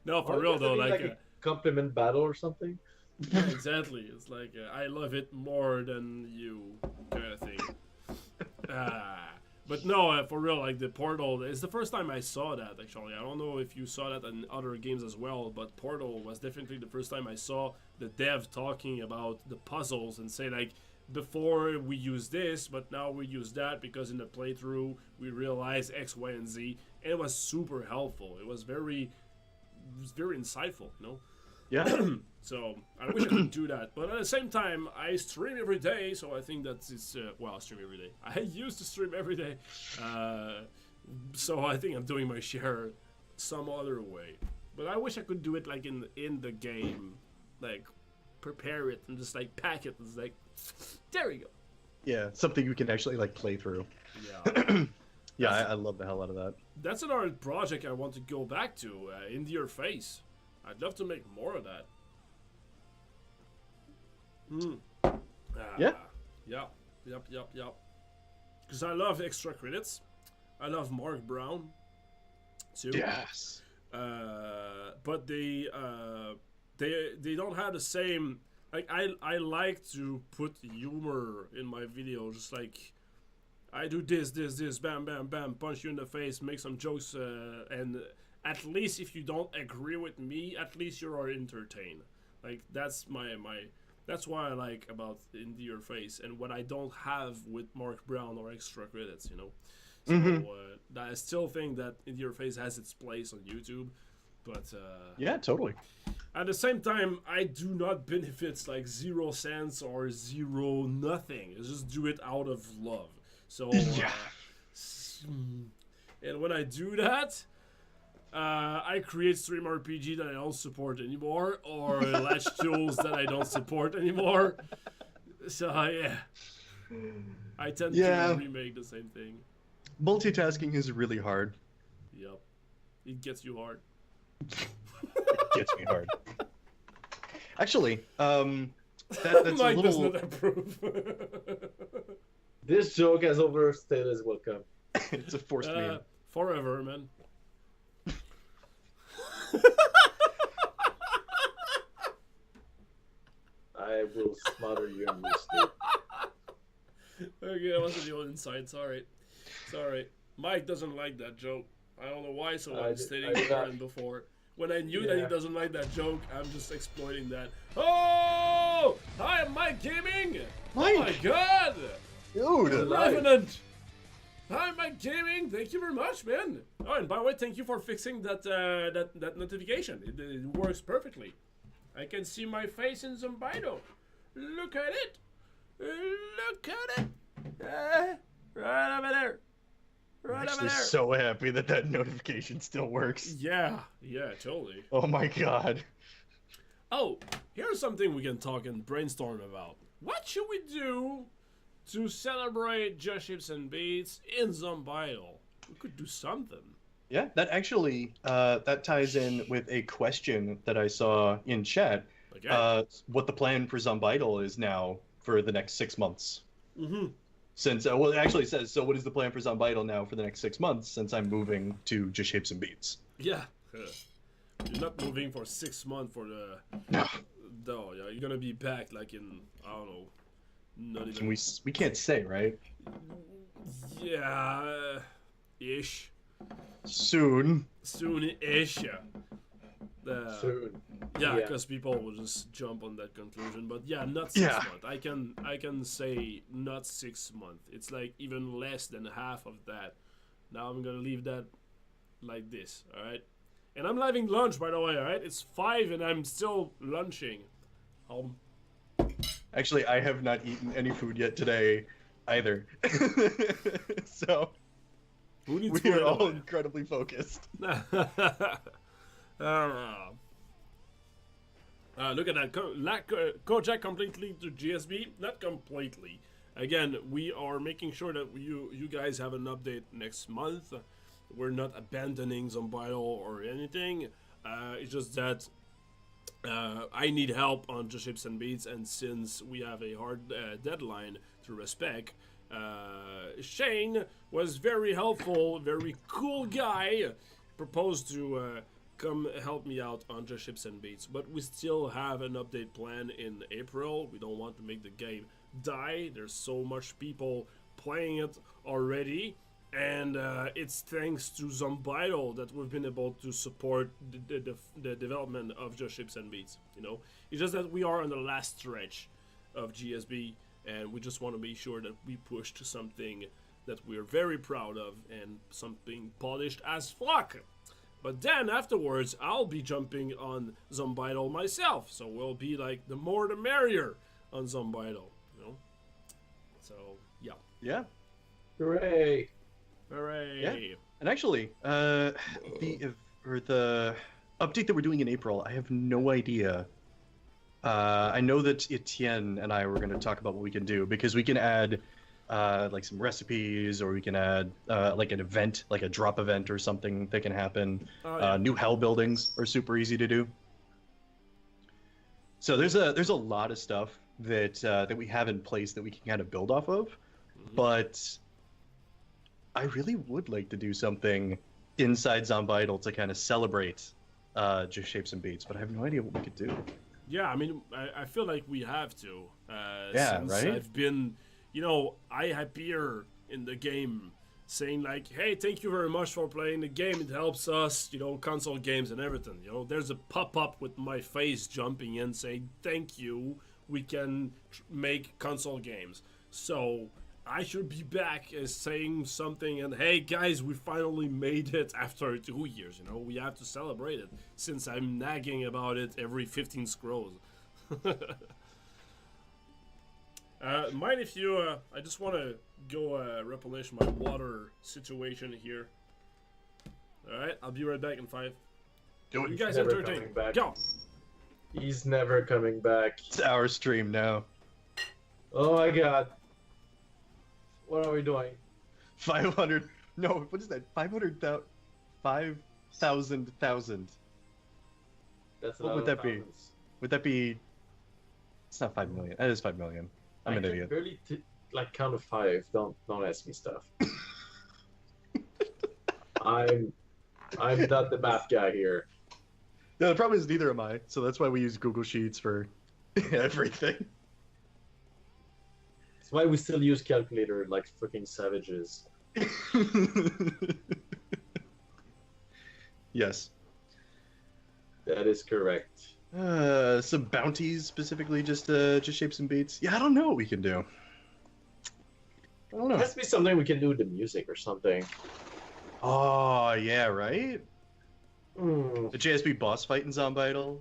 No, for Oh, real does it though, mean like a compliment battle or something. yeah, exactly. It's like I love it more than you, kind of thing. But no, for real, like the Portal. It's the first time I saw that. Actually, I don't know if you saw that in other games as well, but Portal was definitely the first time I saw the dev talking about the puzzles and say like, before we use this, but now we use that because in the playthrough we realized X, Y, and Z. And it was super helpful. It was very insightful, you know. Yeah. So I wish I could do that, but at the same time, I stream every day, so I think that's well, I stream every day. I used to stream every day, so I think I'm doing my share some other way. But I wish I could do it like in the game, like prepare it and just like pack it. It's like there you go. Yeah, something you can actually like play through. Yeah. Yeah, I love the hell out of that. That's another project I want to go back to. Into Your Face. I'd love to make more of that. Yeah. Yep. Because I love extra credits. I love Mark Brown too. Yes. But they don't have the same. Like I like to put humor in my video, just like I do this, bam, punch you in the face, make some jokes, and at least if you don't agree with me, at least you are entertained. Like that's that's what I like about Into Your Face, and what I don't have with Mark Brown or extra credits, you know. So I still think that Into Your Face has its place on YouTube, but yeah, totally. At the same time, I do not benefit like 0 cents or zero nothing. I just do it out of love. So and when I do that, I create stream RPG that I don't support anymore, or latch tools that I don't support anymore. So yeah, I tend to remake the same thing. Multitasking is really hard. Yep, it gets you hard. It gets me hard. Actually, that's Mike a does little. not approve. This joke has overstayed its welcome. It's a forced meme. Forever, man. I will smother you in your sleep. Okay, that wasn't the old inside. Sorry. Mike doesn't like that joke. I don't know why, so I'm stating it before. When I knew that he doesn't like that joke, I'm just exploiting that. Oh! Hi, I'm Mike Gaming! Mike! Oh my god! Dude! Revenant! Hi, Mike Gaming! Thank you very much, man! Oh, and by the way, thank you for fixing that that notification. It works perfectly. I can see my face in Zombidle. Look at it! Look at it! Right over there. I'm Right over actually there. so happy that that notification still works. Yeah, totally. Oh my god. Oh, here's something we can talk and brainstorm about. What should we do to celebrate Just Ships and Beats in Zombidle? We could do something. Yeah, that actually that ties in with a question that I saw in chat. Okay. What the plan for Zombidle is now for the next 6 months. Mm-hmm. Since well, it actually says, so what is the plan for Zombidle now for the next 6 months? Since I'm moving to Just Shapes and Beats. Yeah. You're not moving for 6 months for the. No. No, yeah, you're gonna be back like in I don't know. Not even. We can't say, right? Yeah. Ish. Soon. Soon-ish. Yeah. Soon. Yeah, Yeah. because people will just jump on that conclusion. But yeah, not 6 Yeah. months. I can say not 6 months. It's like even less than half of that. Now I'm gonna leave that like this. All right. And I'm having lunch, by the way. All right. It's 5 and I'm still lunching. Actually, I have not eaten any food yet today either. So Who needs we food are all anyway? incredibly focused. I don't know. Look at that. Kojak completely to GSB? Not completely. Again, we are making sure that you guys have an update next month. We're not abandoning Zombidle or anything. It's just that I need help on Just Ships and Beats, and since we have a hard deadline to respect, Shane was very helpful, very cool guy, proposed to come help me out on Just Ships and Beats. But we still have an update plan in April. We don't want to make the game die. There's so much people playing it already. And it's thanks to Zombidle that we've been able to support the development of Just Ships and Beats. You know, it's just that we are on the last stretch of GSB, and we just want to be sure that we push to something that we're very proud of and something polished as fuck. But then afterwards, I'll be jumping on Zombidle myself, so we'll be like the more the merrier on Zombidle. You know, so yeah. Yeah. Hooray! Hooray! Yeah. And actually, the update that we're doing in April, I have no idea. I know that Etienne and I were going to talk about what we can do, because we can add like some recipes, or we can add like an event, like a drop event or something that can happen. Oh, yeah. New hell buildings are super easy to do. So there's a lot of stuff that we have in place that we can kind of build off of, but I really would like to do something inside Zombidle to kind of celebrate Just Shapes and Beats, but I have no idea what we could do. Yeah, I mean, I feel like we have to. Yeah, since right? I've been, I appear in the game saying like, hey, thank you very much for playing the game. It helps us, console games and everything. There's a pop-up with my face jumping in saying, thank you, we can make console games. So I should be back as saying something, and hey guys, we finally made it after 2 years. We have to celebrate it, since I'm nagging about it every 15 scrolls. Mind if you I just want to go replenish my water situation here. Alright, I'll be right back in 5. Do You it. guys Never entertain. coming back. Go! He's never coming back. It's our stream now. Oh my god. What are we doing? 500. No, what is that? 500,000. 5,000,000. That's a What lot would of that be? thousands. Would that be? It's not 5 million. That is 5 million. I'm an I can idiot. barely count to 5. Don't ask me stuff. I'm not the math guy here. No, the problem is neither am I. So that's why we use Google Sheets for everything. That's why we still use calculator like freaking savages. Yes. That is correct. Some bounties specifically, just Shapes and Beats. Yeah, I don't know what we can do. I don't know. It has to be something we can do with the music or something. Oh yeah, right. Hmm. The JSB boss fight in Zombidle.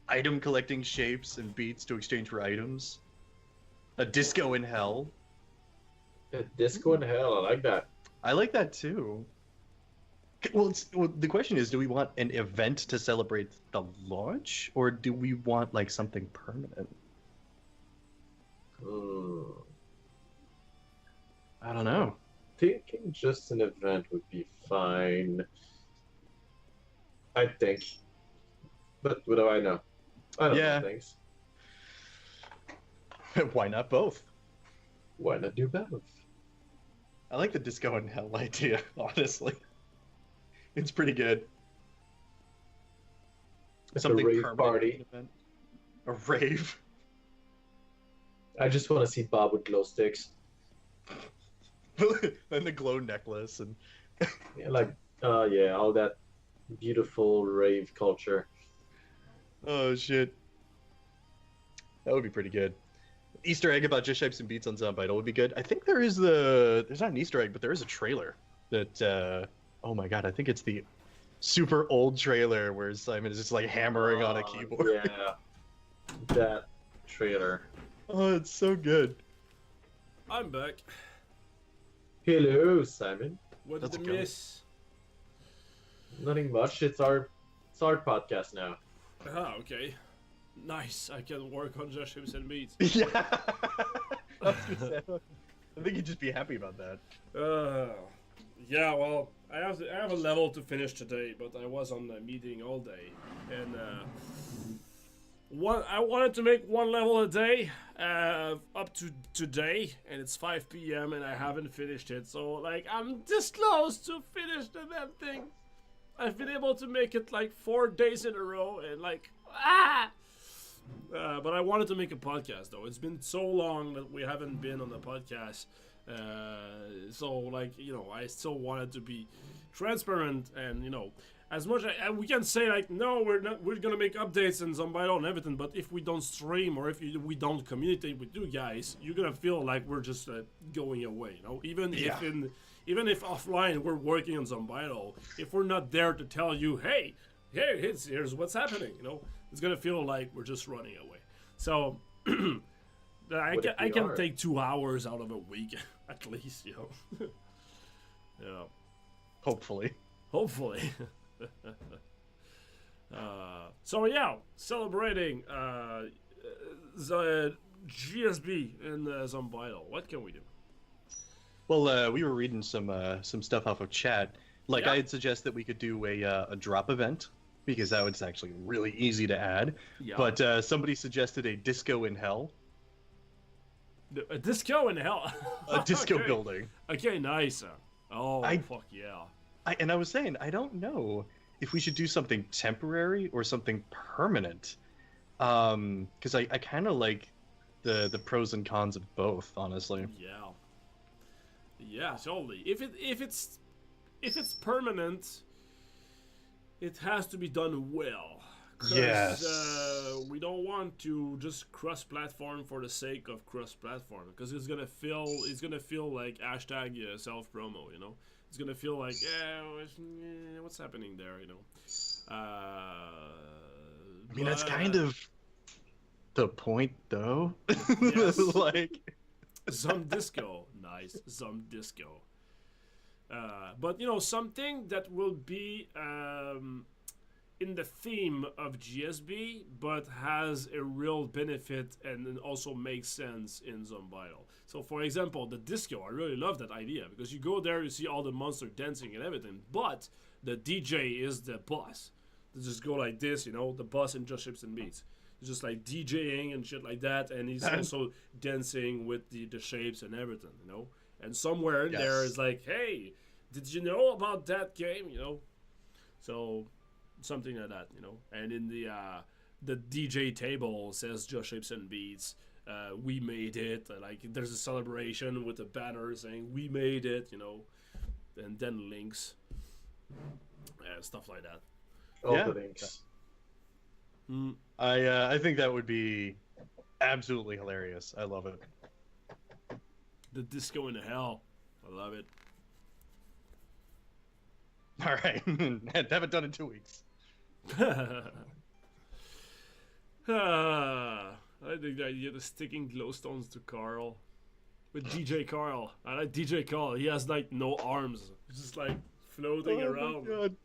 Item collecting shapes and beats to exchange for items. A disco in hell. Disco in hell. I like that. I like that too. Well, the question is, do we want an event to celebrate the launch, or do we want like something permanent? Hmm. I don't know. Thinking just an event would be fine. I think. But what do I know? I don't Yeah. know things. Why not both? Why not do both? I like the disco in hell idea, honestly. It's pretty good. It's Something a rave permanent party. event. A rave. I just want to see Bob with glow sticks. And the glow necklace and Yeah, like, yeah, all that beautiful rave culture. oh shit. That would be pretty good. Easter egg about Just Shapes and Beats on Zombidle would be good. I think there's not an Easter egg, but there is a trailer that oh my god, I think it's the super old trailer where Simon is just like hammering on a keyboard. Yeah, that trailer. Oh, it's so good. I'm back. Hello, Simon. What How's did it I going? miss? Nothing much. It's our podcast now. Ah, okay. Nice. I can work on Just Shapes and Beats. Yeah. I was gonna say, I think you'd just be happy about that. Yeah, well, I have a level to finish today, but I was on a meeting all day, and I wanted to make one level a day up to today, and it's 5 p.m. and I haven't finished it, so like I'm this close to finish the damn thing. I've been able to make it like 4 days in a row, and like but I wanted to make a podcast though. It's been so long that we haven't been on the podcast. So like, you know, I still wanted to be transparent, and you know, as much as we can say like, no, we're gonna make updates and Zombidle and everything, but if we don't stream or if we don't communicate with you guys, you're gonna feel like we're just going away, you know. Even if offline we're working on Zombidle, if we're not there to tell you, hey, here's what's happening, you know, it's gonna feel like we're just running away. So I can take 2 hours out of a week at least, you know. Yeah. Hopefully. So yeah, celebrating the GSB in Zombidle. What can we do? Well, we were reading some stuff off of chat. Like, Yeah. I had suggested that we could do a drop event, because that was actually really easy to add. Yeah. But somebody suggested a disco in hell, A disco in hell. a disco Okay. building. Okay, nice. Fuck yeah. And I was saying, I don't know if we should do something temporary or something permanent, because I kind of like the pros and cons of both, honestly. Yeah, totally. If it's permanent, it has to be done well. 'Cause, Yes. we don't want to just cross-platform for the sake of cross-platform, because it's gonna feel like hashtag self-promo, you know. It's gonna feel like what's happening there, you know. I mean, that's kind of the point, though. Yes. Like, Some disco, nice, some disco. But you know, something that will be in the theme of GSB, but has a real benefit and then also makes sense in Zombidle. So, for example, the disco, I really love that idea, because you go there, you see all the monster dancing and everything, but the DJ is the boss. They just go like this, you know, the boss in Just Shapes and Beats. He's just like DJing and shit like that, and he's also dancing with the shapes and everything, you know. And somewhere in there is like, hey, did you know about that game, you know? So something like that, you know. And in the DJ table says Just Shapes and Beats, we made it. Like, there's a celebration with a banner saying we made it, you know, and then links, stuff like that. All Yeah. the links. I think that would be absolutely hilarious. I love it. The disco in the hell, I love it. All right, have it done in 2 weeks. I think the idea of sticking glowstones to Carl. with DJ Carl. I like DJ Carl. He has like no arms. He's just like floating around. My God.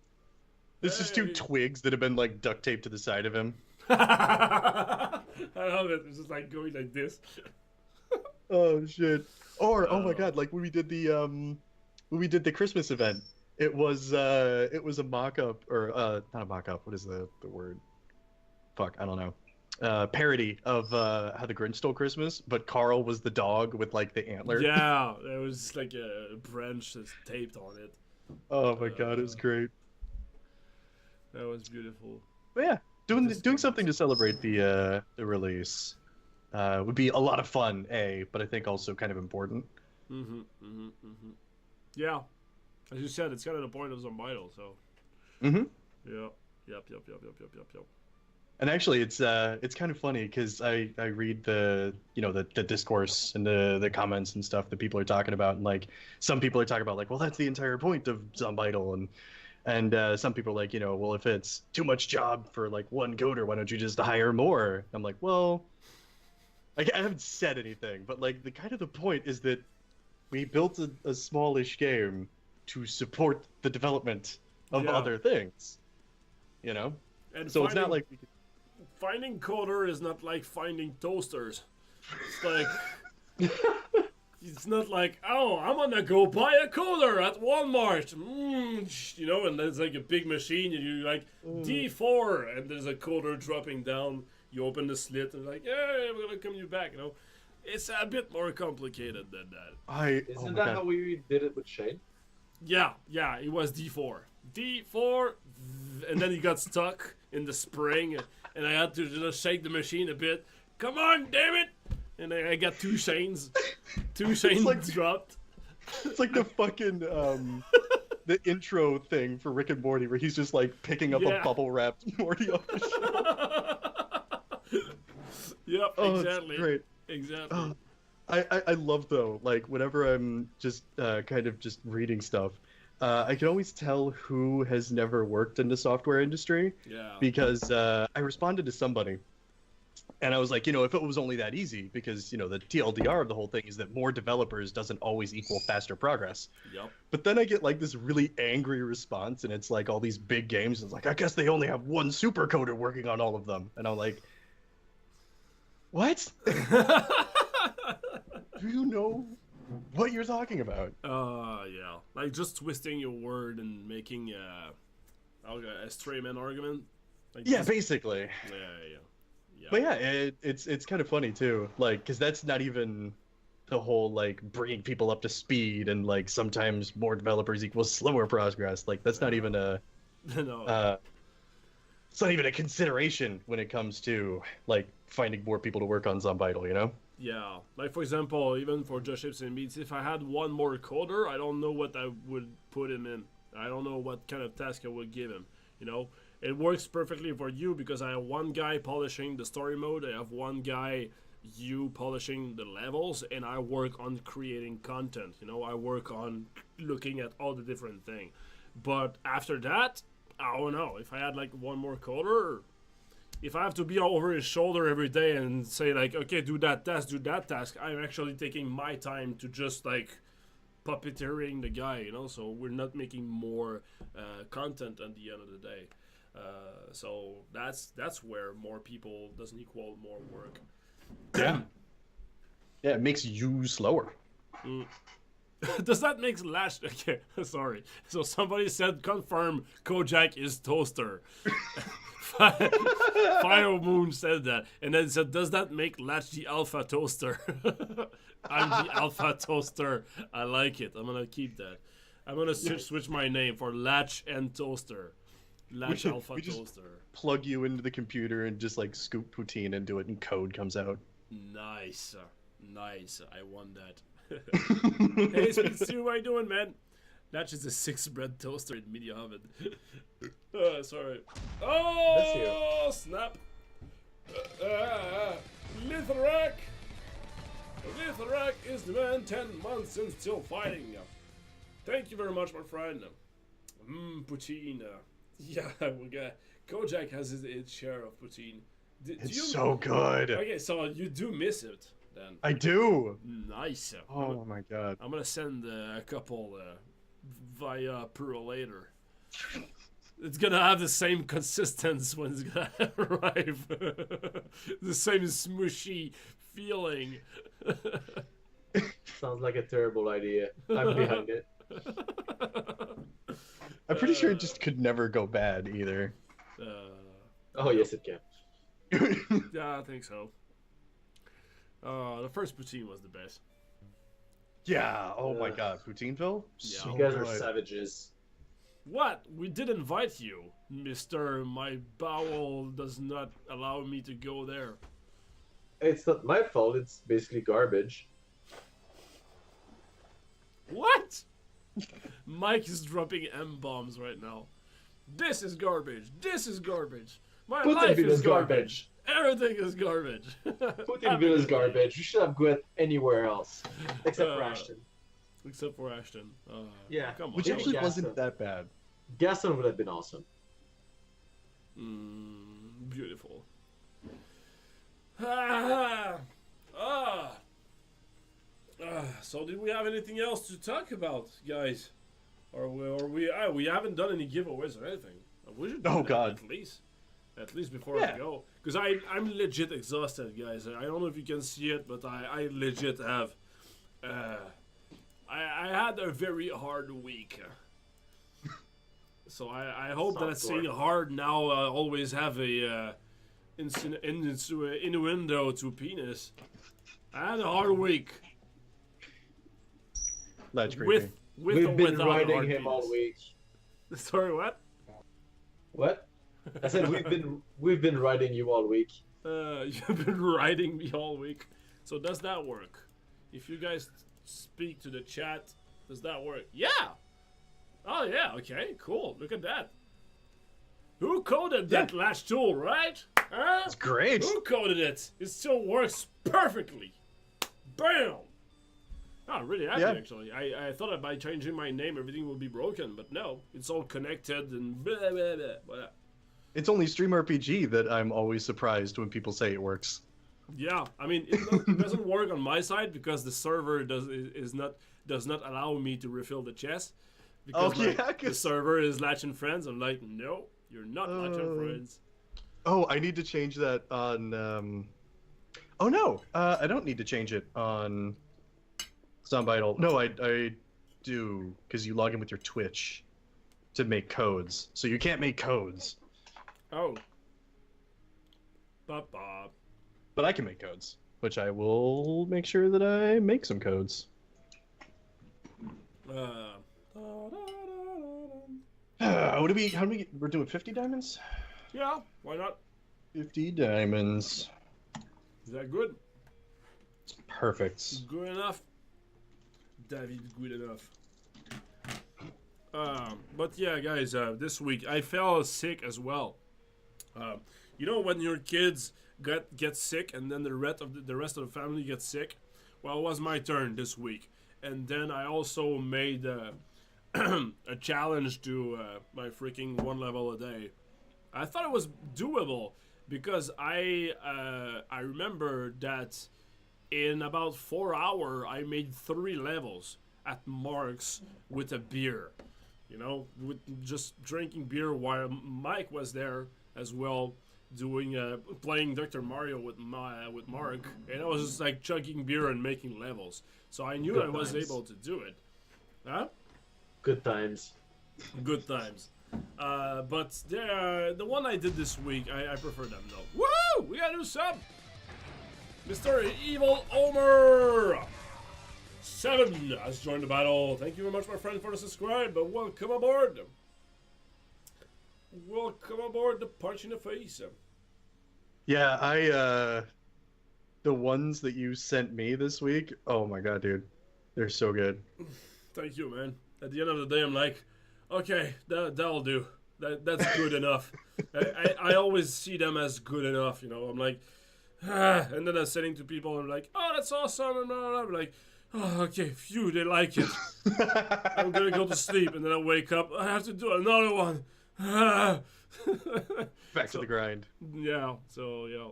This is 2 Hey. twigs that have been like duct taped to the side of him. I love it. It's just like going like this. Oh shit. Or oh my Oh. God, like when we did the Christmas event, it was a mock-up or not a mock-up. What is the word? Fuck, I don't know. Parody of How the Grinch Stole Christmas, but Carl was the dog with like the antler. Yeah, there was like a branch that's taped on it. Oh my God, it was great. That was beautiful. But yeah, doing something to celebrate the release would be a lot of fun, but I think also kind of important. Yeah, as you said, it's kind of the point of Zombidle. So. Mm-hmm. Yeah. Yep. And actually, it's kind of funny because I read the discourse and the comments and stuff that people are talking about, and like some people are talking about like, well, that's the entire point of Zombidle, and some people are like, well, if it's too much job for like one coder, why don't you just hire more? I'm like, well, I haven't said anything, but like the point is that we built a smallish game to support the development of Yeah. other things, And so it's not like we could... finding coder is not like finding toasters. It's like it's not like, oh, I'm gonna go buy a coder at Walmart, and there's like a big machine and you like D4 and there's a coder dropping down. You open the slit and like, hey, we're gonna come you back. It's a bit more complicated than that. Isn't that how we did it with Shane? Yeah, it was D4, and then he got stuck in the spring, and I had to just shake the machine a bit. Come on, damn it! And I got 2 chains. 2 chains like- dropped. It's like the fucking the intro thing for Rick and Morty where he's just like picking up Yeah. a bubble wrapped Morty off the shelf. Yep, Oh, exactly. it's great. Exactly. I love though, like whenever I'm just kind of just reading stuff, I can always tell who has never worked in the software industry Yeah. because I responded to somebody. And I was like, if it was only that easy, because, the TLDR of the whole thing is that more developers doesn't always equal faster progress. Yep. But then I get like this really angry response, and it's like all these big games. It's like, I guess they only have one super coder working on all of them. And I'm like, what? Do you know what you're talking about? Yeah. Like just twisting your word and making a stray man argument. Like Yeah, just- basically. Yeah. But yeah, it's kind of funny too, like, because that's not even the whole like bringing people up to speed, and like sometimes more developers equals slower progress. Like that's not even a No. it's not even a consideration when it comes to like finding more people to work on Zombidle, Yeah, like for example, even for Just Shapes and Beats, if I had one more coder, I don't know what I would put him in. I don't know what kind of task I would give him. It works perfectly for you because I have one guy polishing the story mode, I have one guy you polishing the levels, and I work on creating content. I work on looking at all the different things. But after that, I don't know. If I had like one more coder, if I have to be over his shoulder every day and say like, okay, do that task, I'm actually taking my time to just like puppeteering the guy, so we're not making more content at the end of the day. So that's where more people doesn't equal more work. Yeah. Yeah, it makes you slower. Does that make Lash? Okay, sorry. So somebody said confirm Kojak is toaster. Fire Moon said that, and then said, "Does that make Latch the alpha toaster?" I'm the alpha toaster. I like it. I'm gonna keep that. I'm gonna switch my name for Latch and Toaster. Latch Alpha we just- Toaster. Plug you into the computer and just like scoop poutine into it, and code comes out. Nice. I won that. Hey, Speed Stu, how you doing, man? Latch is a 6-bread toaster in media oven. Sorry. Oh, snap. Lithrak. Lithrak is the man 10 months and still fighting. Thank you very much, my friend. Poutine. Yeah, we got... Kojak has his share of poutine. Do It's you... so good. Okay, so you do miss it. then. I do. Nice. Oh my god. I'm gonna send a couple via Pearl later. It's gonna have the same consistency when it's gonna arrive. The same smushy feeling. Sounds like a terrible idea. I'm behind it. I'm pretty sure it just could never go bad either. Oh, yes, it can. Yeah, I think so. The first poutine was the best. Yeah. Oh my god. Poutineville? Yeah. So You guys are good. savages. What? We did invite you, Mister. My bowel does not allow me to go there. It's not my fault. It's basically garbage. What? Mike is dropping M-bombs right now. This is garbage. This is garbage. My life Putinville is is garbage. Everything is garbage. Putinville is garbage. We should have gone anywhere else. Except for Uh, Ashton. Except for Ashton. Yeah. Come on. Which Yeah, actually Gaston. wasn't that bad. Gaston would have been awesome. Beautiful. Ah, ah. So did we have anything else to talk about, guys? Or we haven't done any giveaways or anything. We should do Oh, that God. at least before Yeah. I go, because I'm legit exhausted, guys. I don't know if you can see it, but I legit have. I had a very hard week. So I hope that saying hard now always have a innuendo to penis. I had a hard week. That's creepy. With We've or been without a riding hard him all penis. week. Sorry, what? What? I said we've been riding you all week. You've been riding me all week. So does that work? If you guys speak to the chat, does that work? Yeah! Oh yeah, okay, cool. Look at that. Who coded that latch tool, right? Huh? It's great. Who coded it? It still works perfectly. Bam! Oh, I'm really happy, Yeah. actually. I thought that by changing my name, everything would be broken, but no. It's all connected and blah, blah, blah. Blah. It's only Stream RPG that I'm always surprised when people say it works. Yeah, I mean, it doesn't work on my side because the server does not allow me to refill the chest. Because Oh, yeah, the 'cause- server is Latching Friends. I'm like, no, you're not Latching Friends. Oh, I need to change that on. Oh no, I don't need to change it on Zombidle. No, I do, because you log in with your Twitch to make codes. So you can't make codes, Oh. Ba-ba. but I can make codes, which I will make sure that I make some codes. What do we? How do we? We're doing 50 diamonds. Yeah, why not? 50 diamonds. Is that good? Perfect. Good enough? David, good enough. But yeah, guys, this week I fell sick as well. You know when your kids get sick and then the rest of the family gets sick? Well, it was my turn this week. And then I also made a challenge to my freaking 1 level a day. I thought it was doable because I remember that in about 4 hours I made 3 levels at Mark's with a beer. You know, with just drinking beer while Mike was there as well, doing playing Dr. Mario with Mark, and I was just like chugging beer and making levels. So I knew Good I was times. able to do it. Huh? Good times. Good times. But the one I did this week, I prefer them though. Woo! We got a new sub! Mr. Evil Omer 7 has joined the battle. Thank you very much, my friend, for the subscribe. But welcome aboard. Welcome aboard the punch in the face. Yeah, the ones that you sent me this week, oh my god, dude. They're so good. Thank you, man. At the end of the day, I'm like, okay, that'll do. That's good enough. I always see them as good enough, you know. I'm like, and then I'm sending to people, and I'm like, oh, that's awesome, and I'm like, oh, okay, phew, they like it. I'm gonna go to sleep, and then I wake up, I have to do another one. Back to the grind. Yeah, so, yeah.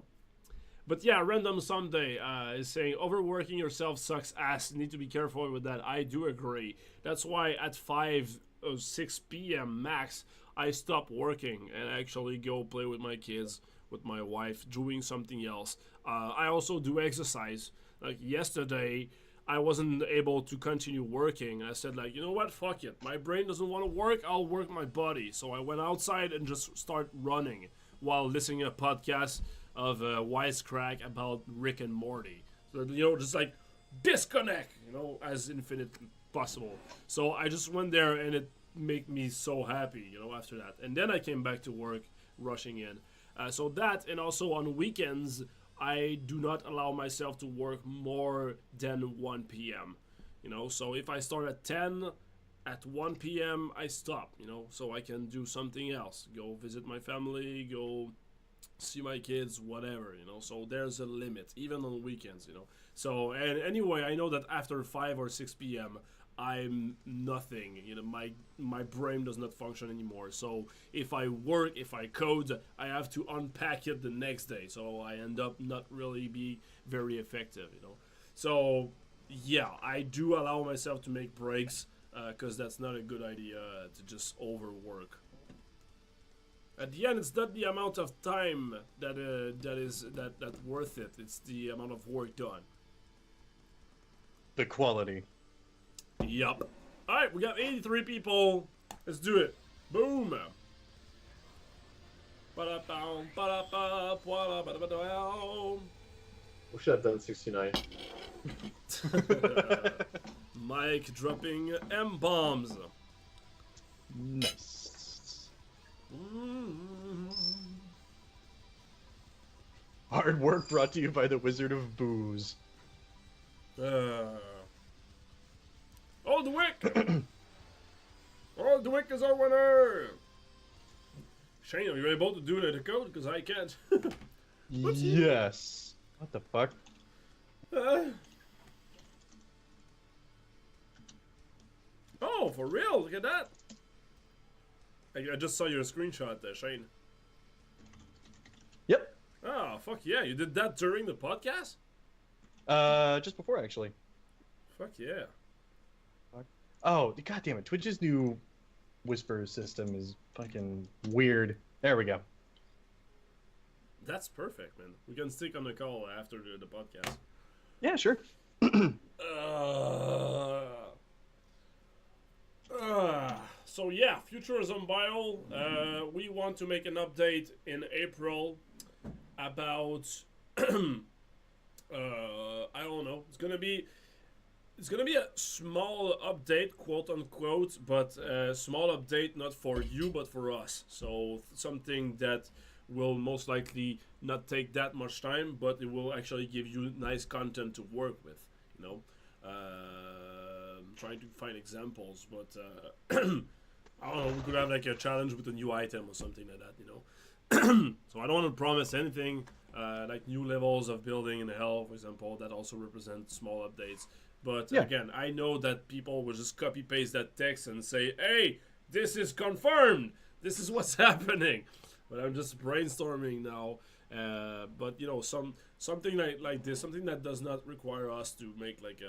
But yeah, Random Sunday is saying overworking yourself sucks ass. Need to be careful with that. I do agree. That's why at 5 or 6 p.m. max, I stop working and actually go play with my kids, with my wife, doing something else. I also do exercise. Like yesterday, I wasn't able to continue working. I said, like, you know what? Fuck it. My brain doesn't want to work. I'll work my body. So I went outside and just start running while listening to a podcast of Wisecrack about Rick and Morty. So, you know, just like disconnect, you know, as infinite possible. So I just went there and it made me so happy, you know, after that. And then I came back to work, rushing in. So that, and also on weekends, I do not allow myself to work more than 1 p.m. You know, so if I start at 10, at 1 p.m. I stop, you know, so I can do something else. Go visit my family, go see my kids, whatever, you know. So there's a limit, even on weekends, you know. So, and anyway, I know that after 5 or 6 p.m., I'm nothing, you know, my brain does not function anymore. So if I work, if I code, I have to unpack it the next day. So I end up not really be very effective, you know. So yeah, I do allow myself to make breaks because that's not a good idea to just overwork. At the end, it's not the amount of time that's worth it. It's the amount of work done. The quality. Yup. Alright, we got 83 people. Let's do it. Boom. We should have done 69. Mike dropping M-bombs. Nice. Hard work brought to you by the Wizard of Booze. Oh, the Wick! Oh, the Wick is our winner! Shane, are you able to do the code? Because I can't. Yes. What the fuck? Oh, for real? Look at that! I just saw your screenshot there, Shane. Yep. Oh, fuck yeah. You did that during the podcast? Just before, actually. Fuck yeah. Oh, god damn it. Twitch's new whisper system is fucking weird. There we go. That's perfect, man. We can stick on the call after the podcast. Yeah, sure. So yeah, Future Zombidle. We want to make an update in April about I don't know. It's gonna be a small update, quote unquote, but a small update not for you but for us. So something that will most likely not take that much time, but it will actually give you nice content to work with. You know, I'm trying to find examples, but I don't know. We could have like a challenge with a new item or something like that. You know, so I don't want to promise anything. Like new levels of building in hell, for example, that also represent small updates. But yeah. Again, I know that people will just copy paste that text and say, "Hey, this is confirmed. This is what's happening." But I'm just brainstorming now. But you know, something like this, something that does not require us to make like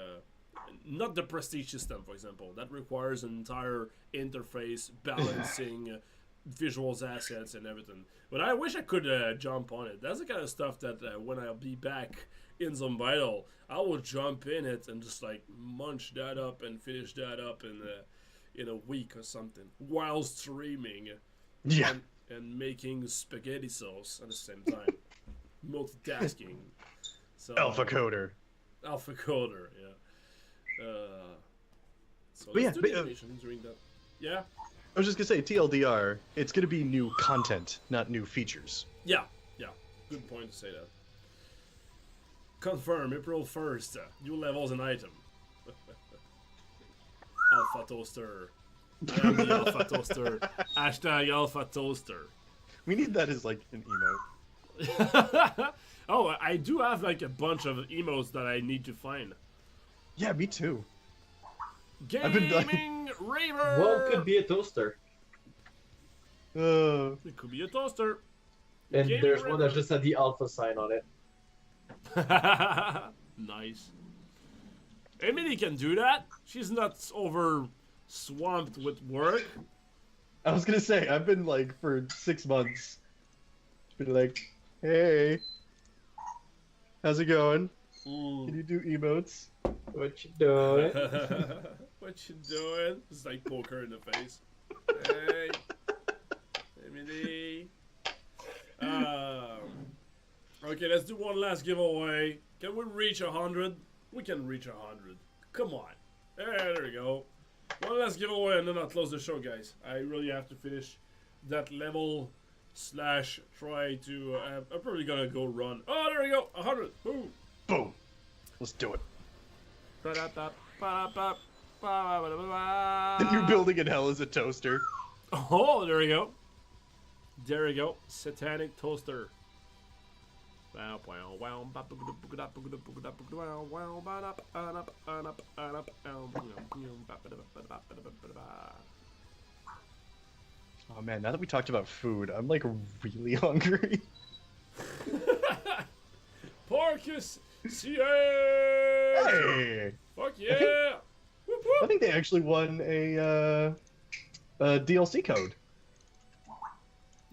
not the prestige system, for example, that requires an entire interface, balancing, visuals, assets, and everything. But I wish I could jump on it. That's the kind of stuff that when I'll be back in Zombidle, I will jump in it and just like munch that up and finish that up in a week or something while streaming. Yeah. And making spaghetti sauce at the same time. Multitasking. So, Alpha coder. Alpha coder, yeah. So But let's yeah, do the animation during that. Yeah? I was just gonna say, TLDR, it's gonna be new content, not new features. Yeah. Good point to say that. Confirm, April 1st. New levels and item. Alpha Toaster. I am the Alpha Toaster. Hashtag Alpha Toaster. We need that as like an emote. Oh, I do have like a bunch of emotes that I need to find. Yeah, me too. Gaming Raver! One could be a toaster. It could be a toaster. And Gaming there's one Raver. that just had the alpha sign on it. Nice. Emily can do that. She's not over swamped with work. I was gonna say, I've been like for 6 months, been like, hey, how's it going? Can you do emotes? What you doing? What you doing? It's like poke her in the face. Hey, Emily. Okay, let's do one last giveaway. Can we reach 100? We can reach 100. Come on. There we go. One last giveaway and then I'll close the show, guys. I really have to finish that level / try to... I'm probably gonna go run. Oh, there we go. 100. Boom. Boom. Let's do it. The new building in hell is a toaster. Oh, there we go. There we go. Satanic toaster. Oh man, now that we talked about food, I'm like really hungry. Porcus! CH! Hey! Fuck yeah! Whoop, whoop. I think they actually won a DLC code.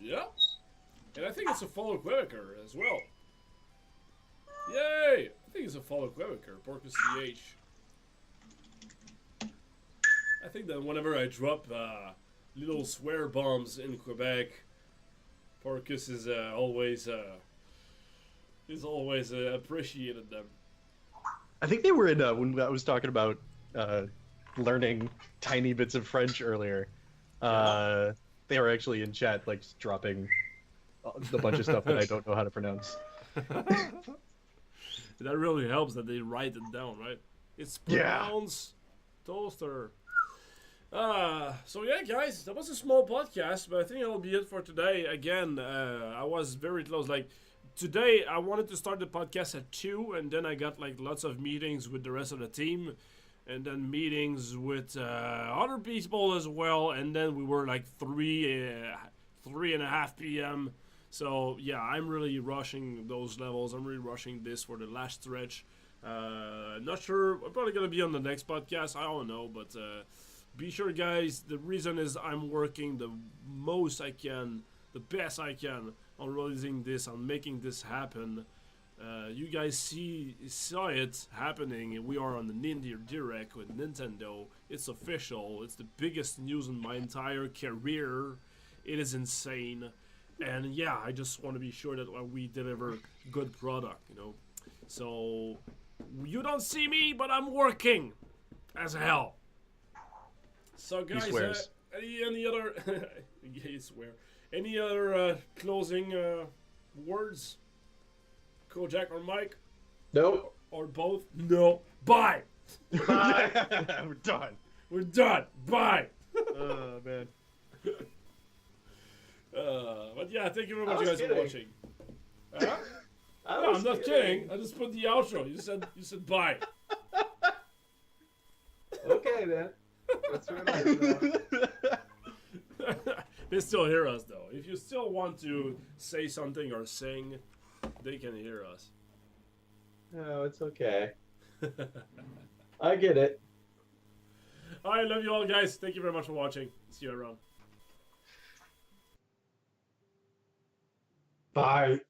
Yeah. And I think it's a follow Quebecer as well. Yay! I think it's a follow Quebecer, Porcus CH. I think that whenever I drop little swear bombs in Quebec, Porcus is always appreciated them. I think they were in when I was talking about learning tiny bits of French earlier. They were actually in chat, like dropping a bunch of stuff that I don't know how to pronounce. That really helps that they write it down, right? It's pronounced toaster. So yeah, guys, that was a small podcast, but I think that'll be it for today. Again, I was very close. Like today, I wanted to start the podcast at 2, and then I got like lots of meetings with the rest of the team, and then meetings with other people as well, and then we were like 3:30 p.m. So yeah, I'm really rushing those levels. I'm really rushing this for the last stretch. Not sure. I'm probably gonna be on the next podcast. I don't know, but be sure, guys. The reason is I'm working the most I can, the best I can on releasing this, on making this happen. You guys saw it happening. We are on the Nintendo Direct with Nintendo. It's official. It's the biggest news in my entire career. It is insane. And yeah, I just want to be sure that we deliver good product, you know. So you don't see me, but I'm working as hell. So guys, He swears. any other yeah, you swear. Any other closing words? Kojak or Mike? Nope. Or both? No. Bye. We're done. We're done. Bye. Oh man. But yeah, thank you very much, was guys, for kidding. watching. Huh? I No, was I'm not kidding. I just put the outro. You said bye. Okay then. That's what I know. They still hear us though. If you still want to say something or sing, they can hear us. No, it's okay. I get it. I love you all, guys. Thank you very much for watching. See you around. Bye.